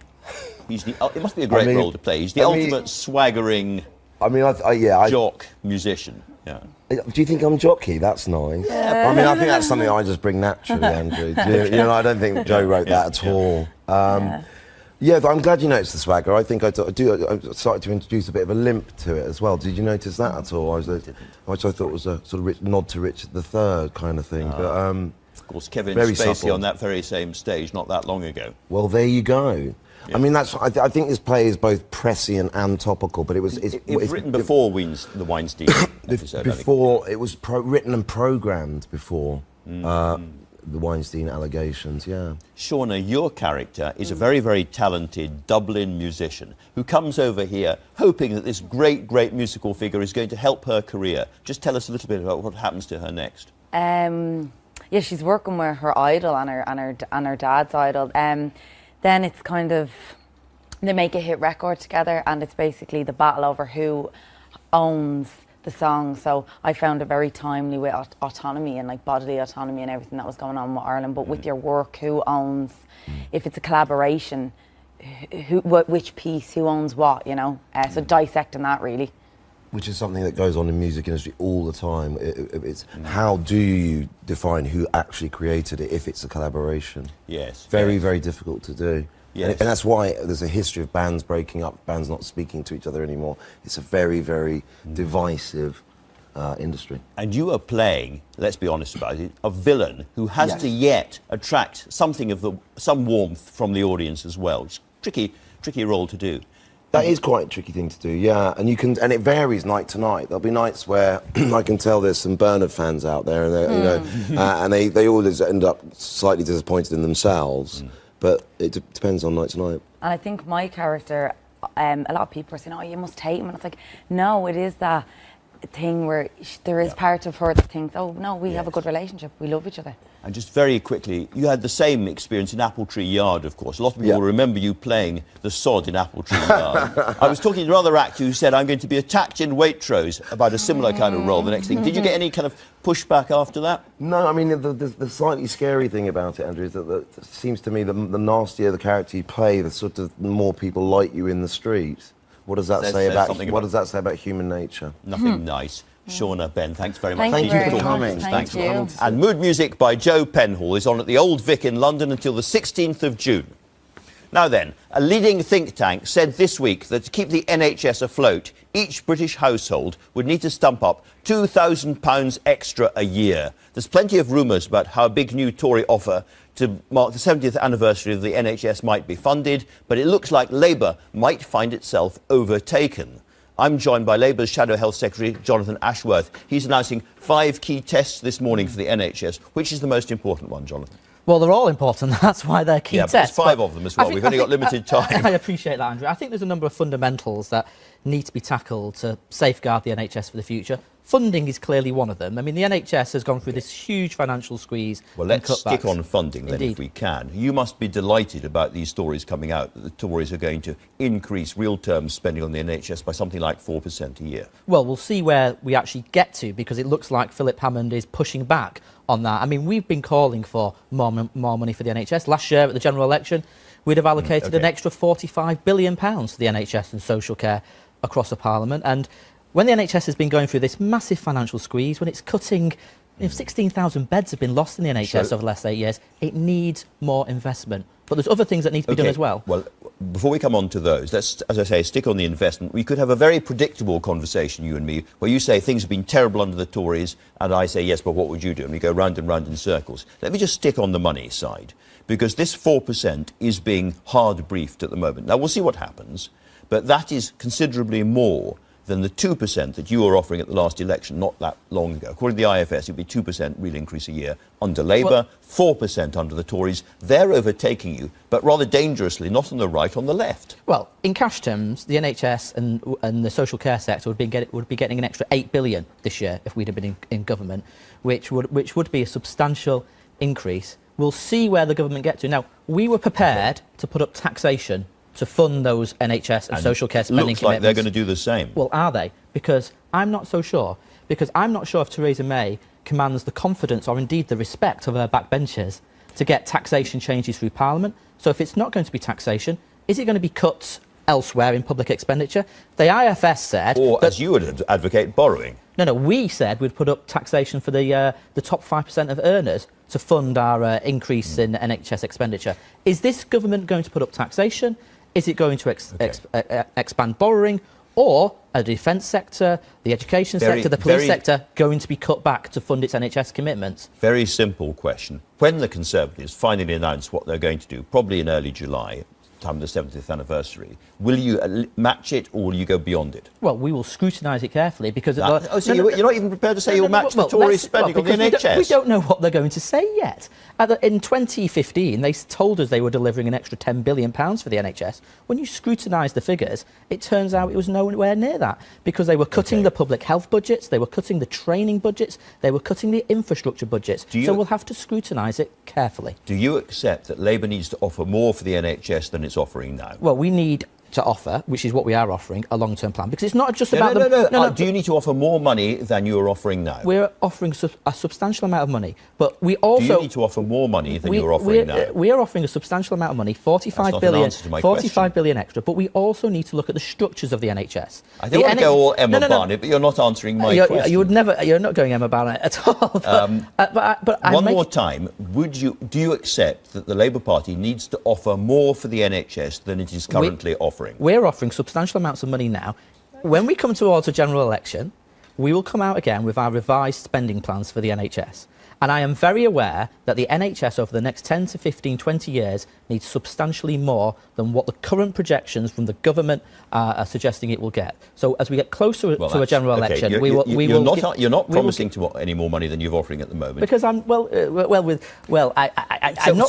A: It must be a great role to play. He's the ultimate swaggering jock musician. Yeah.
I: Do you think I'm jockey? That's nice. I think that's something I just bring naturally, Andrew. I don't think Joe wrote that at all. Yeah, but I'm glad you noticed the swagger. I think I started to introduce a bit of a limp to it as well. Did you notice that at all? Which I thought was a sort of nod to Richard III kind of thing. But
A: of course, Kevin
I: very
A: Spacey
I: subtle.
A: on that very same stage not that long ago.
I: Well, there you go.
A: Yeah.
I: I think this play is both prescient and topical, but it was
A: written before the Weinstein episode.
I: Before it was written and programmed before. The Weinstein allegations, yeah.
A: Shauna, your character is a very, very talented Dublin musician who comes over here hoping that this great, great musical figure is going to help her career. Just tell us a little bit about what happens to her next.
H: yeah, she's working with her idol and her dad's idol. Then it's kind of, they make a hit record together, and it's basically the battle over who owns the song. So I found it very timely with autonomy and like bodily autonomy and everything that was going on with Ireland. But with your work, who owns? If it's a collaboration, which piece, who owns what? You know, so dissecting that really.
I: Which is something that goes on in music industry all the time. It's how do you define who actually created it if it's a collaboration?
A: Yes.
I: Very,
A: yes.
I: very difficult to do.
A: Yes.
I: And that's why there's a history of bands breaking up, bands not speaking to each other anymore. It's a very, very divisive industry.
A: And you are playing, let's be honest about it, a villain who has
I: Yes.
A: to yet attract some warmth from the audience as well. It's a tricky role to do.
I: That is quite a tricky thing to do, yeah. And it varies night to night. There'll be nights where I can tell there's some Bernard fans out there, and you know, and they always end up slightly disappointed in themselves. But it depends on night to night.
H: And I think my character, a lot of people are saying, "Oh, you must hate him," and it's like, no, it is that thing where there is part of her that thinks, "Oh no, we have a good relationship, we love each other."
A: And just very quickly, you had the same experience in Apple Tree Yard, of course. A lot of people will remember you playing the sod in Apple Tree Yard. I was talking to another actor who said, I'm going to be attacked in Waitrose about a similar kind of role the next thing. Did you get any kind of pushback after that?
I: No, I mean, the slightly scary thing about it, Andrew, is that it seems to me the nastier the character you play, the sort of more people like you in the street. What does that say about human nature?
A: Nothing nice. Shauna, Ben, thanks very much.
H: Thank you very
I: for
H: much.
I: coming.
H: Thank you.
A: And Mood Music by Joe Penhall is on at the Old Vic in London until the 16th of June. Now then, a leading think tank said this week that to keep the NHS afloat, each British household would need to stump up £2,000 extra a year. There's plenty of rumours about how a big new Tory offer to mark the 70th anniversary of the NHS might be funded, but it looks like Labour might find itself overtaken. I'm joined by Labour's Shadow Health Secretary, Jonathan Ashworth. He's announcing 5 key tests this morning for the NHS. Which is the most important one, Jonathan?
J: Well, they're all important. That's why they're key tests.
A: But there's 5 of them as well. We've only got limited time.
J: I appreciate that, Andrew. I think there's a number of fundamentals that need to be tackled to safeguard the NHS for the future. Funding is clearly one of them. I mean, the NHS has gone through this huge financial squeeze.
A: Well, let's
J: and
A: stick
J: cutbacks.
A: on funding then, if we can. You must be delighted about these stories coming out that the Tories are going to increase real terms spending on the NHS by something like 4% a year.
J: Well, we'll see where we actually get to, because it looks like Philip Hammond is pushing back on that. I mean, we've been calling for more money for the NHS. Last year at the general election, we'd have allocated an extra £45 billion to the NHS and social care across the Parliament. And when the NHS has been going through this massive financial squeeze, when it's cutting, 16,000 beds have been lost in the NHS over the last 8 years, it needs more investment. But there's other things that need to be done as well.
A: Well, before we come on to those, let's, as I say, stick on the investment. We could have a very predictable conversation, you and me, where you say things have been terrible under the Tories, and I say, yes, but what would you do? And we go round and round in circles. Let me just stick on the money side, because this 4% is being hard briefed at the moment. Now, we'll see what happens, but that is considerably more than the 2% that you were offering at the last election not that long ago. According to the IFS, it would be 2% real increase a year under Labour, 4% under the Tories. They're overtaking you, but rather dangerously, not on the right, on the left.
J: Well, in cash terms, the NHS and the social care sector would be getting an extra £8 billion this year if we'd have been in government, which would be a substantial increase. We'll see where the government get to. Now, we were prepared to put up taxation to fund those NHS and social care spending
A: looks
J: commitments.
A: like they're going to do the same.
J: Well, are they? Because I'm not so sure. Because I'm not sure if Theresa May commands the confidence or indeed the respect of her backbenchers to get taxation changes through Parliament. So if it's not going to be taxation, is it going to be cuts elsewhere in public expenditure? The IFS said...
A: Or, as you would advocate, borrowing.
J: No, we said we'd put up taxation for the top 5% of earners to fund our increase in NHS expenditure. Is this government going to put up taxation? Is it going to expand borrowing, or a defence sector, the education sector, the police sector going to be cut back to fund its NHS commitments?
A: Very simple question. When the Conservatives finally announce what they're going to do, probably in early July, time of the 70th anniversary. Will you match it, or will you go beyond it?
J: Well, we will scrutinise it carefully because...
A: So you're not even prepared to say you'll match the Tory spending on the NHS?
J: We don't know what they're going to say yet. In 2015, they told us they were delivering an extra £10 billion for the NHS. When you scrutinise the figures, it turns out it was nowhere near that, because they were cutting the public health budgets, they were cutting the training budgets, they were cutting the infrastructure budgets. So we'll have to scrutinise it carefully.
A: Do you accept that Labour needs to offer more for the NHS than it's offering now?
J: Well, we need to offer, which is what we are offering, a long-term plan, because it's not just about...
A: Do you need to offer more money than you are offering now?
J: We're offering a substantial amount of money, but we also...
A: Do you need to offer more money than you're offering now?
J: We are offering a substantial amount of money, 45 billion extra, but we also need to look at the structures of the NHS.
A: I don't want to go all Emma Barnett, but you're not answering my question.
J: You would never... You're not going Emma Barnett at all.
A: One more time, do you accept that the Labour Party needs to offer more for the NHS than it is currently offering?
J: We're offering substantial amounts of money now. When we come towards a general election, we will come out again with our revised spending plans for the NHS. And I am very aware that the NHS over the next 10 to 15, 20 years needs substantially more than what the current projections from the government are suggesting it will get. So as we get closer to a general election,
A: You're not promising any more money than you're offering at the moment.
J: Because I'm not the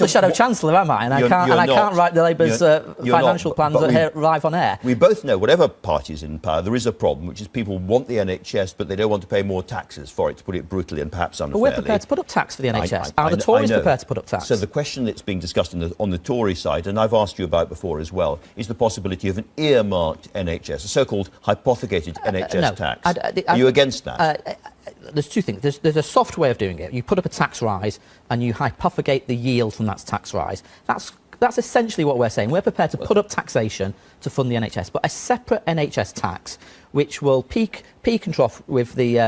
J: Shadow Chancellor, am I? And I can't write the Labour's financial plans live on air.
A: We both know, whatever party's in power, there is a problem, which is people want the NHS, but they don't want to pay more taxes for it, to put it brutally and perhaps unfairly.
J: But we're prepared to put up tax for the NHS. Are the Tories prepared to put up tax?
A: So the question that's being discussed on the Tory side, and I've asked you about before as well, is the possibility of an earmarked NHS, a so-called hypothecated NHS tax. Are you against that?
J: There's two things. There's a soft way of doing it. You put up a tax rise and you hypothecate the yield from that tax rise. That's essentially what we're saying. We're prepared to put up taxation to fund the NHS, but a separate NHS tax, which will peak and trough with the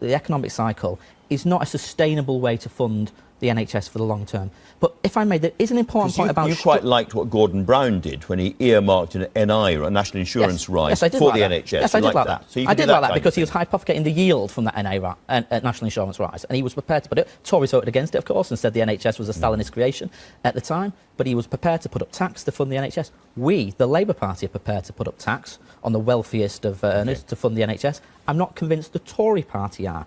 J: economic cycle, is not a sustainable way to fund the NHS for the long term. But if I may, there is an important point about...
A: You quite liked what Gordon Brown did when he earmarked an NI, or a national insurance rise, for the NHS.
J: Yes, I did like that.
A: So
J: I did like that because he was hypothecating the yield from that national insurance rise, and he was prepared to put it. Tories voted against it, of course, and said the NHS was a Stalinist creation at the time, but he was prepared to put up tax to fund the NHS. We, the Labour Party, are prepared to put up tax on the wealthiest of earners to fund the NHS. I'm not convinced the Tory Party are.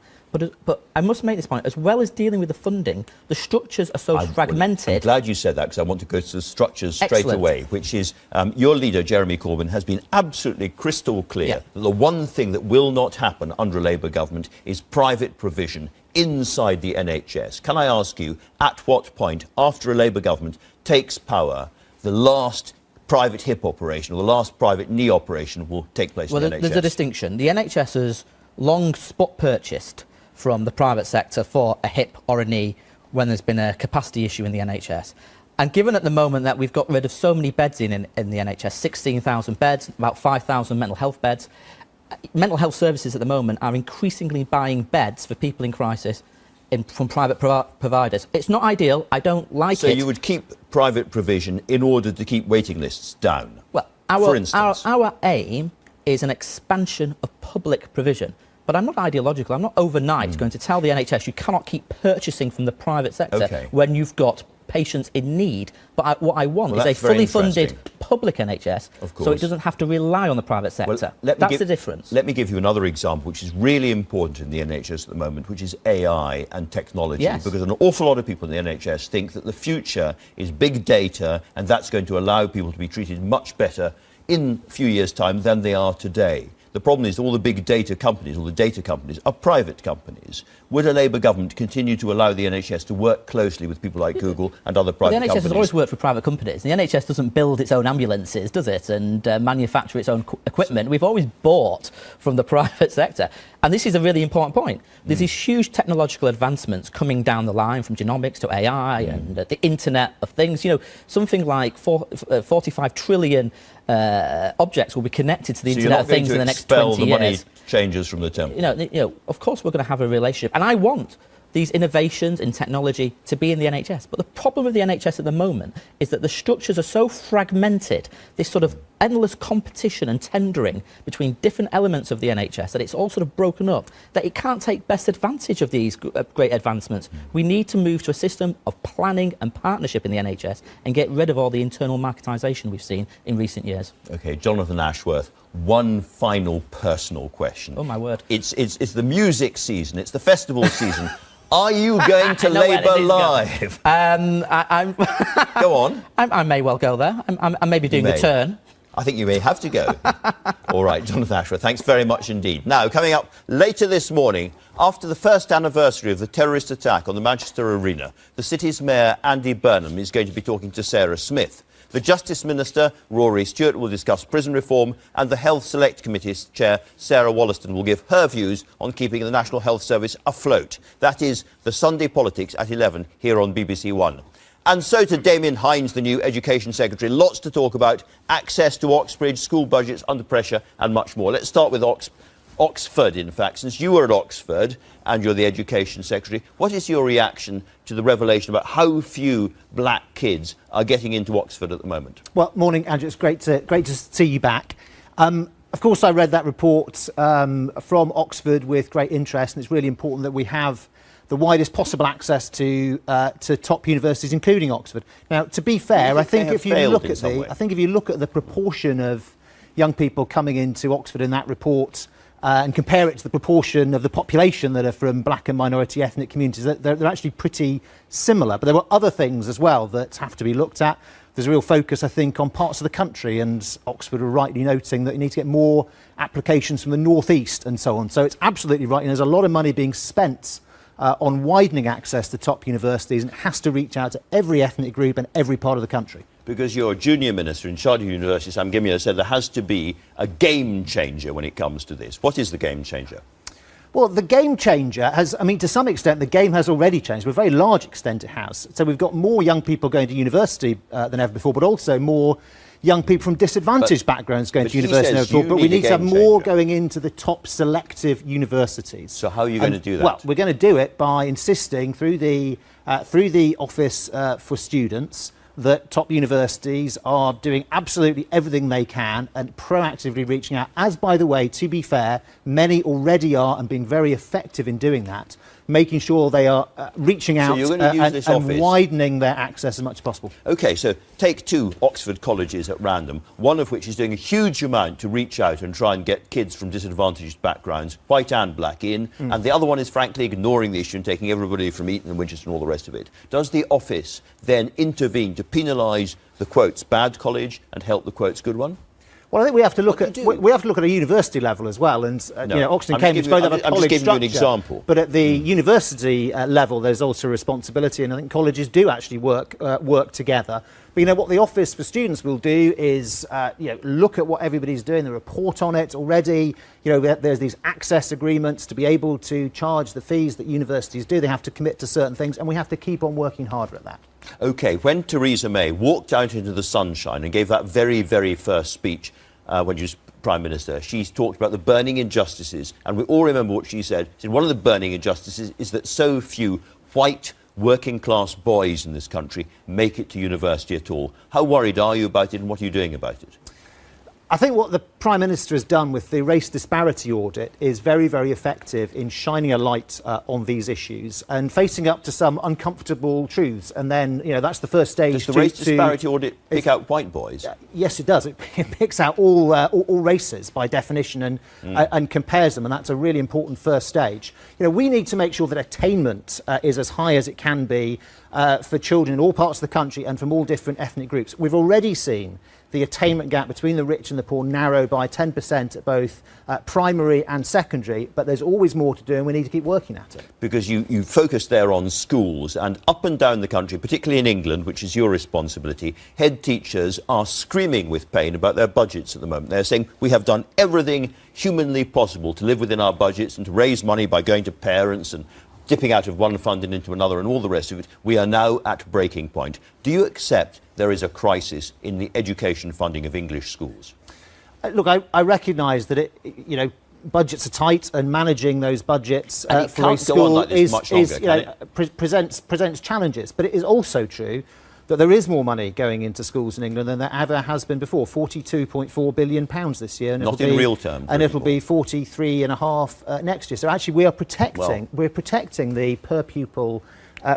J: But I must make this point, as well as dealing with the funding, the structures are so fragmented.
A: I'm glad you said that, because I want to go to the structures straight away, which is your leader, Jeremy Corbyn, has been absolutely crystal clear that the one thing that will not happen under a Labour government is private provision inside the NHS. Can I ask you, at what point, after a Labour government takes power, the last private hip operation or the last private knee operation will take place in the NHS?
J: There's a distinction. The NHS has long spot purchased from the private sector for a hip or a knee when there's been a capacity issue in the NHS. And given at the moment that we've got rid of so many beds in the NHS, 16,000 beds, about 5,000 mental health beds, mental health services at the moment are increasingly buying beds for people in crisis from private providers. It's not ideal. I don't like it.
A: So you would keep private provision in order to keep waiting lists down?
J: Well,
A: for instance.
J: Our aim is an expansion of public provision. But I'm not ideological. I'm not overnight going to tell the NHS you cannot keep purchasing from the private sector when you've got patients in need. But what I want is a fully funded public NHS, so it doesn't have to rely on the private sector. That's the difference.
A: Let me give you another example, which is really important in the NHS at the moment, which is AI and technology.
J: Yes.
A: Because an awful lot of people in the NHS think that the future is big data, and that's going to allow people to be treated much better in a few years' time than they are today. The problem is all the big data companies, all the data companies, are private companies. Would a Labour government continue to allow the NHS to work closely with people like Google and other private companies?
J: The NHS has always worked for private companies. The NHS doesn't build its own ambulances, does it, and manufacture its own equipment. We've always bought from the private sector. And this is a really important point. There's these huge technological advancements coming down the line, from genomics to AI and the Internet of Things. You know, something like 45 trillion objects will be connected to the Internet of Things in the next 20 years.
A: The money changes from the temple.
J: You know, of course we're going to have a relationship, and I want these innovations in technology to be in the NHS. But the problem with the NHS at the moment is that the structures are so fragmented. This sort of endless competition and tendering between different elements of the NHS, that it's all sort of broken up, that it can't take best advantage of these great advancements. We need to move to a system of planning and partnership in the NHS and get rid of all the internal marketisation we've seen in recent years.
A: OK, Jonathan Ashworth, one final personal question.
J: Oh, my word.
A: It's the music season, it's the festival season. Are you going to Labour Live? Go on.
J: I may well go there. I may be doing the turn.
A: I think you may have to go. All right, Jonathan Ashworth, thanks very much indeed. Now, coming up later this morning, after the first anniversary of the terrorist attack on the Manchester Arena, the city's mayor, Andy Burnham, is going to be talking to Sarah Smith. The Justice Minister, Rory Stewart, will discuss prison reform, and the Health Select Committee's chair, Sarah Wollaston, will give her views on keeping the National Health Service afloat. That is the Sunday Politics at 11 here on BBC One. And so to Damien Hines, the new Education Secretary. Lots to talk about. Access to Oxbridge, school budgets under pressure and much more. Let's start with Oxford, in fact. Since you were at Oxford and you're the Education Secretary, what is your reaction to the revelation about how few black kids are getting into Oxford at the moment?
K: Well, morning, Andrew. It's great to see you back. Of course, I read that report from Oxford with great interest, and it's really important that we have the widest possible access to top universities, including Oxford. Now, to be fair, I think if you look at the proportion of young people coming into Oxford in that report and compare it to the proportion of the population that are from black and minority ethnic communities, they're actually pretty similar. But there were other things as well that have to be looked at. There's a real focus, I think, on parts of the country, and Oxford were rightly noting that you need to get more applications from the northeast and so on. So it's absolutely right, and there's a lot of money being spent on widening access to top universities, and it has to reach out to every ethnic group and every part of the country.
A: Because your junior minister in charge of university, Sam Gimia, said there has to be a game changer when it comes to this. What is the game changer?
K: Well, the game changer has, to some extent, the game has already changed. To a very large extent it has. So we've got more young people going to university than ever before, but also more young people from disadvantaged backgrounds going to university than ever before. But we need to have more going into the top selective universities.
A: So how are you going to do that?
K: Well, we're going to do it by insisting through the Office for Students that top universities are doing absolutely everything they can and proactively reaching out, as, by the way, to be fair, many already are and being very effective in doing that, making sure they are reaching out and widening their access as much as possible. OK, so take two Oxford colleges at random, one of which is doing a huge amount to reach out and try and get kids from disadvantaged backgrounds, white and black, in, and the other one is frankly ignoring the issue and taking everybody from Eton and Winchester and all the rest of it. Does the office then intervene to penalise the, quotes, bad college and help the, quotes, good one? Well, I think we have to look at a university level as well, and Oxford and Cambridge both have a college structure. I'm just giving you an example. But at the university level, there's also a responsibility, and I think colleges do actually work together. But what the Office for Students will do is look at what everybody's doing, the report on it already. There's these access agreements to be able to charge the fees that universities do. They have to commit to certain things, and we have to keep on working harder at that. OK, when Theresa May walked out into the sunshine and gave that very, very first speech when she was Prime Minister, she talked about the burning injustices, and we all remember what she said. She said one of the burning injustices is that so few white working-class boys in this country make it to university at all. How worried are you about it, and what are you doing about it? I think what the Prime Minister has done with the race disparity audit is very, very effective in shining a light on these issues and facing up to some uncomfortable truths. And then, that's the first stage.
A: Does the race disparity audit pick out white boys?
K: Yes, it does. It picks out all races by definition and compares them, and that's a really important first stage. We need to make sure that attainment is as high as it can be for children in all parts of the country and from all different ethnic groups. We've already seen the attainment gap between the rich and the poor narrow by 10% at both primary and secondary, but there's always more to do and we need to keep working at it.
A: Because you focus there on schools, and up and down the country, particularly in England, which is your responsibility, head teachers are screaming with pain about their budgets at the moment. They're saying, we have done everything humanly possible to live within our budgets and to raise money by going to parents and dipping out of one fund and into another and all the rest of it. We are now at breaking point. Do you accept there is a crisis in the education funding of English schools?
K: Look, I recognise that budgets are tight, and managing those budgets for a school presents challenges. But it is also true that there is more money going into schools in England than there ever has been before. £42.4 billion this year. And
A: Not in real terms.
K: And it'll be 43.5 next year. So actually we're protecting the per pupil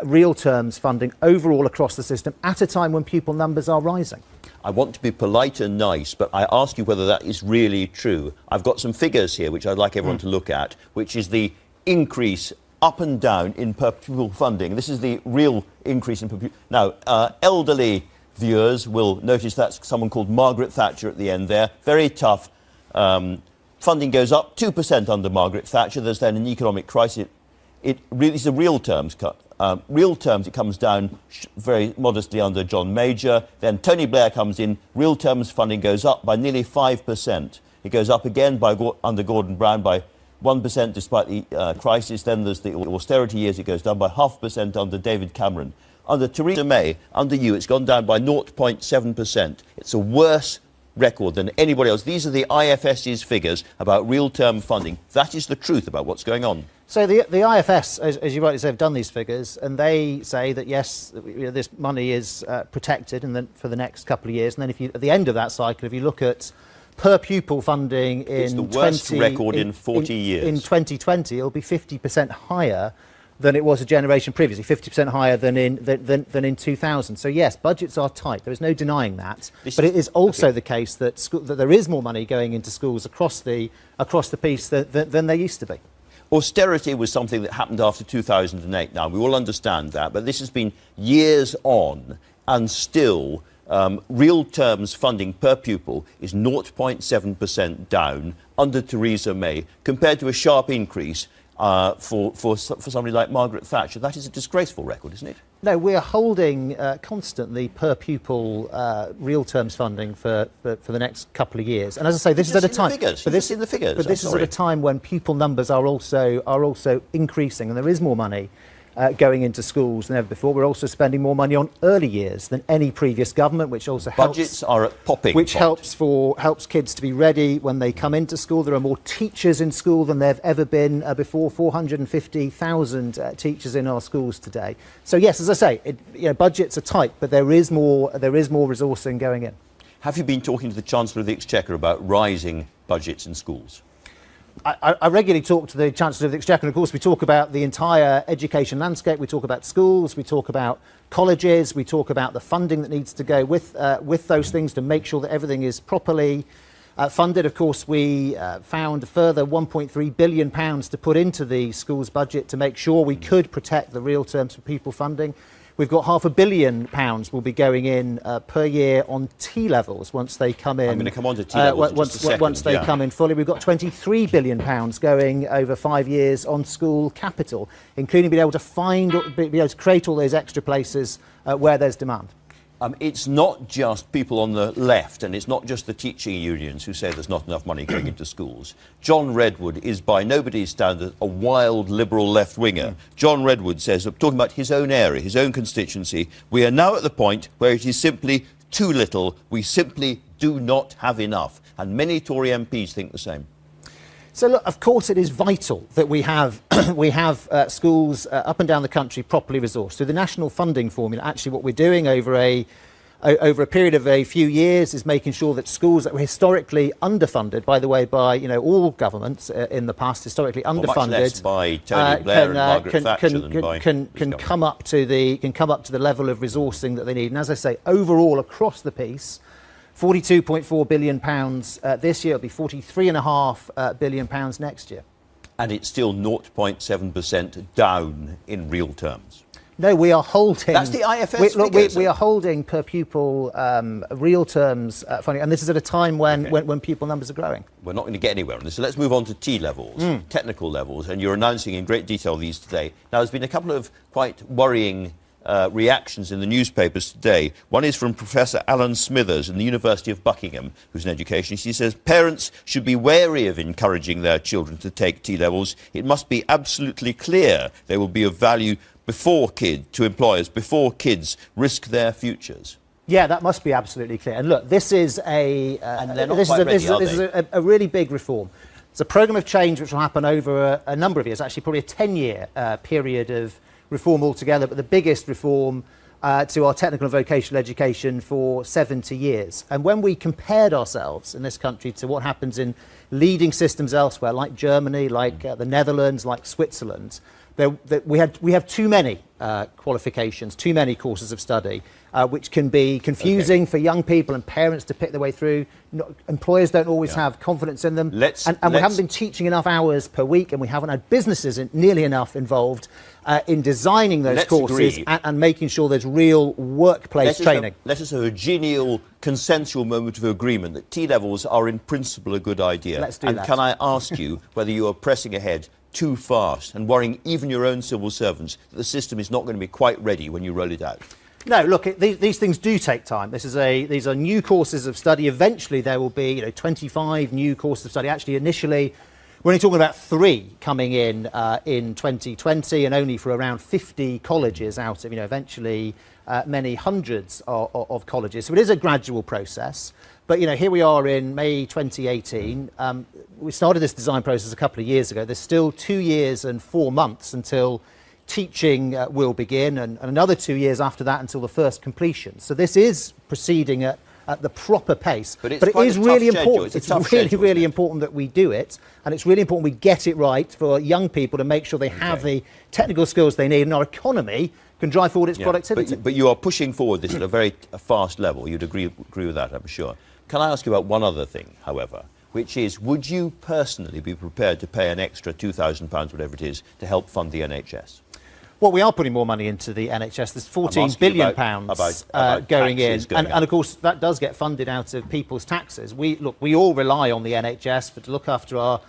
K: real terms funding overall across the system at a time when pupil numbers are rising.
A: I want to be polite and nice, but I ask you whether that is really true. I've got some figures here which I'd like everyone to look at, which is the increase up and down in per pupil funding. This is the real increase in per pupil. Now, elderly viewers will notice that's someone called Margaret Thatcher at the end there. Very tough. Funding goes up 2% under Margaret Thatcher. There's then an economic crisis. It really is a real terms cut. Real terms, it comes down very modestly under John Major. Then Tony Blair comes in. Real terms funding goes up by nearly 5%. It goes up again under Gordon Brown by 1% despite the crisis. Then there's the austerity years. It goes down by 0.5% under David Cameron. Under Theresa May, under you, it's gone down by 0.7%. It's a worse record than anybody else. These are the IFS's figures about real term funding. That is the truth about what's going on.
K: So the IFS, as you rightly say, have done these figures, and they say that yes, this money is protected for the next couple of years. And then at the end of that cycle, if you look at per pupil funding
A: it's the worst record in 40 years.
K: In 2020, it'll be 50% higher than it was a generation previously, 50% higher than in 2000. So yes, budgets are tight. There is no denying that. But it is also the case that there is more money going into schools across the piece than there used to be.
A: Austerity was something that happened after 2008. Now, we all understand that, but this has been years on, and still real terms funding per pupil is 0.7% down under Theresa May, compared to a sharp increase for somebody like Margaret Thatcher. That is a disgraceful record, isn't it?
K: No, we're holding constantly per pupil real terms funding for the next couple of years. And as I say, this is at a time.
A: But this in the figures.
K: But this is at a time when pupil numbers are also increasing, and there is more money going into schools than ever before. We're also spending more money on early years than any previous government, which also helps.
A: Budgets are at popping.
K: Which helps kids to be ready when they come into school. There are more teachers in school than there have ever been before. 450,000 teachers in our schools today. So yes, as I say, budgets are tight, but there is more resourcing going in.
A: Have you been talking to the Chancellor of the Exchequer about rising budgets in schools?
K: I regularly talk to the Chancellor of the Exchequer, and of course we talk about the entire education landscape. We talk about schools, we talk about colleges, we talk about the funding that needs to go with those things to make sure that everything is properly funded. Of course, we found a further £1.3 billion to put into the schools budget to make sure we could protect the real terms for pupil funding. We've got £500 million will be going in per year on T levels once they come in.
A: I'm going to come on to T levels in just a second,
K: once they come in fully. We've got £23 billion going over 5 years on school capital, including being able to create all those extra places where there's demand.
A: It's not just people on the left, and it's not just the teaching unions who say there's not enough money going into schools. John Redwood is by nobody's standard a wild liberal left-winger. John Redwood says, talking about his own area, his own constituency, we are now at the point where it is simply too little. We simply do not have enough. And many Tory MPs think the same.
K: So look, of course it is vital that we have schools up and down the country properly resourced. Through the national funding formula, actually what we're doing over a period of a few years is making sure that schools that were historically underfunded, by the way, by all governments in the past, historically underfunded,
A: much less by Tony Blair and Margaret Thatcher than by
K: can come up to the level of resourcing that they need. And as I say, overall across the piece, £42.4 billion this year. It'll be £43.5 billion next year.
A: And it's still 0.7% down in real terms.
K: No, we are holding.
A: That's the IFS figures.
K: We are holding per pupil real terms funding, and this is at a time when pupil numbers are growing.
A: We're not going to get anywhere on this, so let's move on to T levels, technical levels, and you're announcing in great detail these today. Now, there's been a couple of quite worrying reactions in the newspapers today. One is from Professor Alan Smithers in the University of Buckingham, who's an educationist. He says parents should be wary of encouraging their children to take T-levels. It must be absolutely clear they will be of value to employers before kids risk their futures.
K: Yeah, that must be absolutely clear. And look, this is a really big reform. It's a programme of change which will happen over a number of years, actually probably a 10-year period of reform altogether, but the biggest reform to our technical and vocational education for 70 years. And when we compared ourselves in this country to what happens in leading systems elsewhere, like Germany, like the Netherlands, like Switzerland, we have too many qualifications, too many courses of study, which can be confusing for young people and parents to pick their way through. Employers don't always have confidence in them. And we haven't been teaching enough hours per week, and we haven't had businesses nearly enough involved in designing those courses and making sure there's real workplace training.
A: Let us have a genial, consensual moment of agreement that T-levels are in principle a good idea.
K: Let's do that.
A: And can I ask you whether you are pressing ahead too fast and worrying even your own civil servants that the system is not going to be quite ready when you roll it out?
K: No, look, these things do take time. These are new courses of study. Eventually, there will be 25 new courses of study. Actually, initially, we're only talking about 3 coming in 2020, and only for around 50 colleges out of eventually many hundreds of colleges. So it is a gradual process. But here we are in May 2018. We started this design process a couple of years ago. There's still 2 years and 4 months until teaching will begin, and another 2 years after that until the first completion. So this is proceeding at the proper pace. But it is really important. It's really important that we do it, and it's really important we get it right for young people to make sure they have the technical skills they need, and our economy can drive forward its productivity.
A: But you are pushing forward this at a very fast level. You'd agree with that, I'm sure. Can I ask you about one other thing, however, which is, would you personally be prepared to pay an extra £2,000, whatever it is, to help fund the NHS?
K: Well, we are putting more money into the NHS. There's £14 billion going in. And of course, that does get funded out of people's taxes. We all rely on the NHS to look after our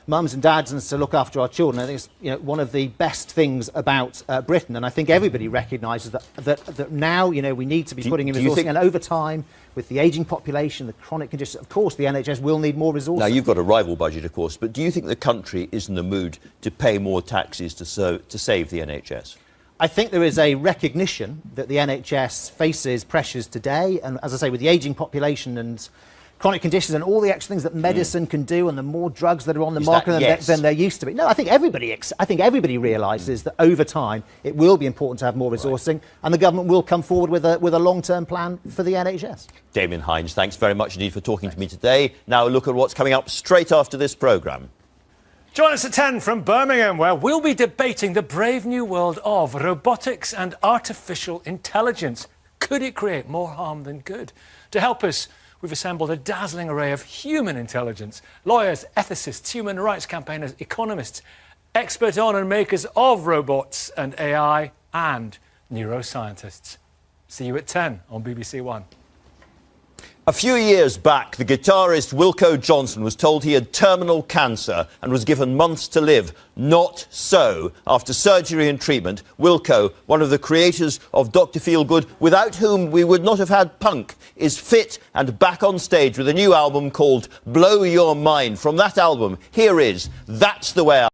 K: mums and dads and to look after our children. I think it's one of the best things about Britain. And I think everybody recognises that now we need to be putting in resourcing. And over time, with the ageing population, the chronic conditions, of course, the NHS will need more resources.
A: Now, you've got a rival budget, of course, but do you think the country is in the mood to pay more taxes to save the NHS?
K: I think there is a recognition that the NHS faces pressures today, and as I say, with the ageing population and chronic conditions and all the extra things that medicine can do, and the more drugs that are on the market than there used to be. No, I think everybody realises that over time it will be important to have more resourcing, and the government will come forward with a long-term plan for the NHS.
A: Damien Hinds, thanks very much indeed for talking to me today. Now a look at what's coming up straight after this programme.
L: Join us at 10 from Birmingham, where we'll be debating the brave new world of robotics and artificial intelligence. Could it create more harm than good? To help us, we've assembled a dazzling array of human intelligence. Lawyers, ethicists, human rights campaigners, economists, expert on and makers of robots and AI, and neuroscientists. See you at 10 on BBC One.
A: A few years back, the guitarist Wilko Johnson was told he had terminal cancer and was given months to live. Not so. After surgery and treatment, Wilko, one of the creators of Dr. Feelgood, without whom we would not have had punk, is fit and back on stage with a new album called Blow Your Mind. From that album, here is That's the Way I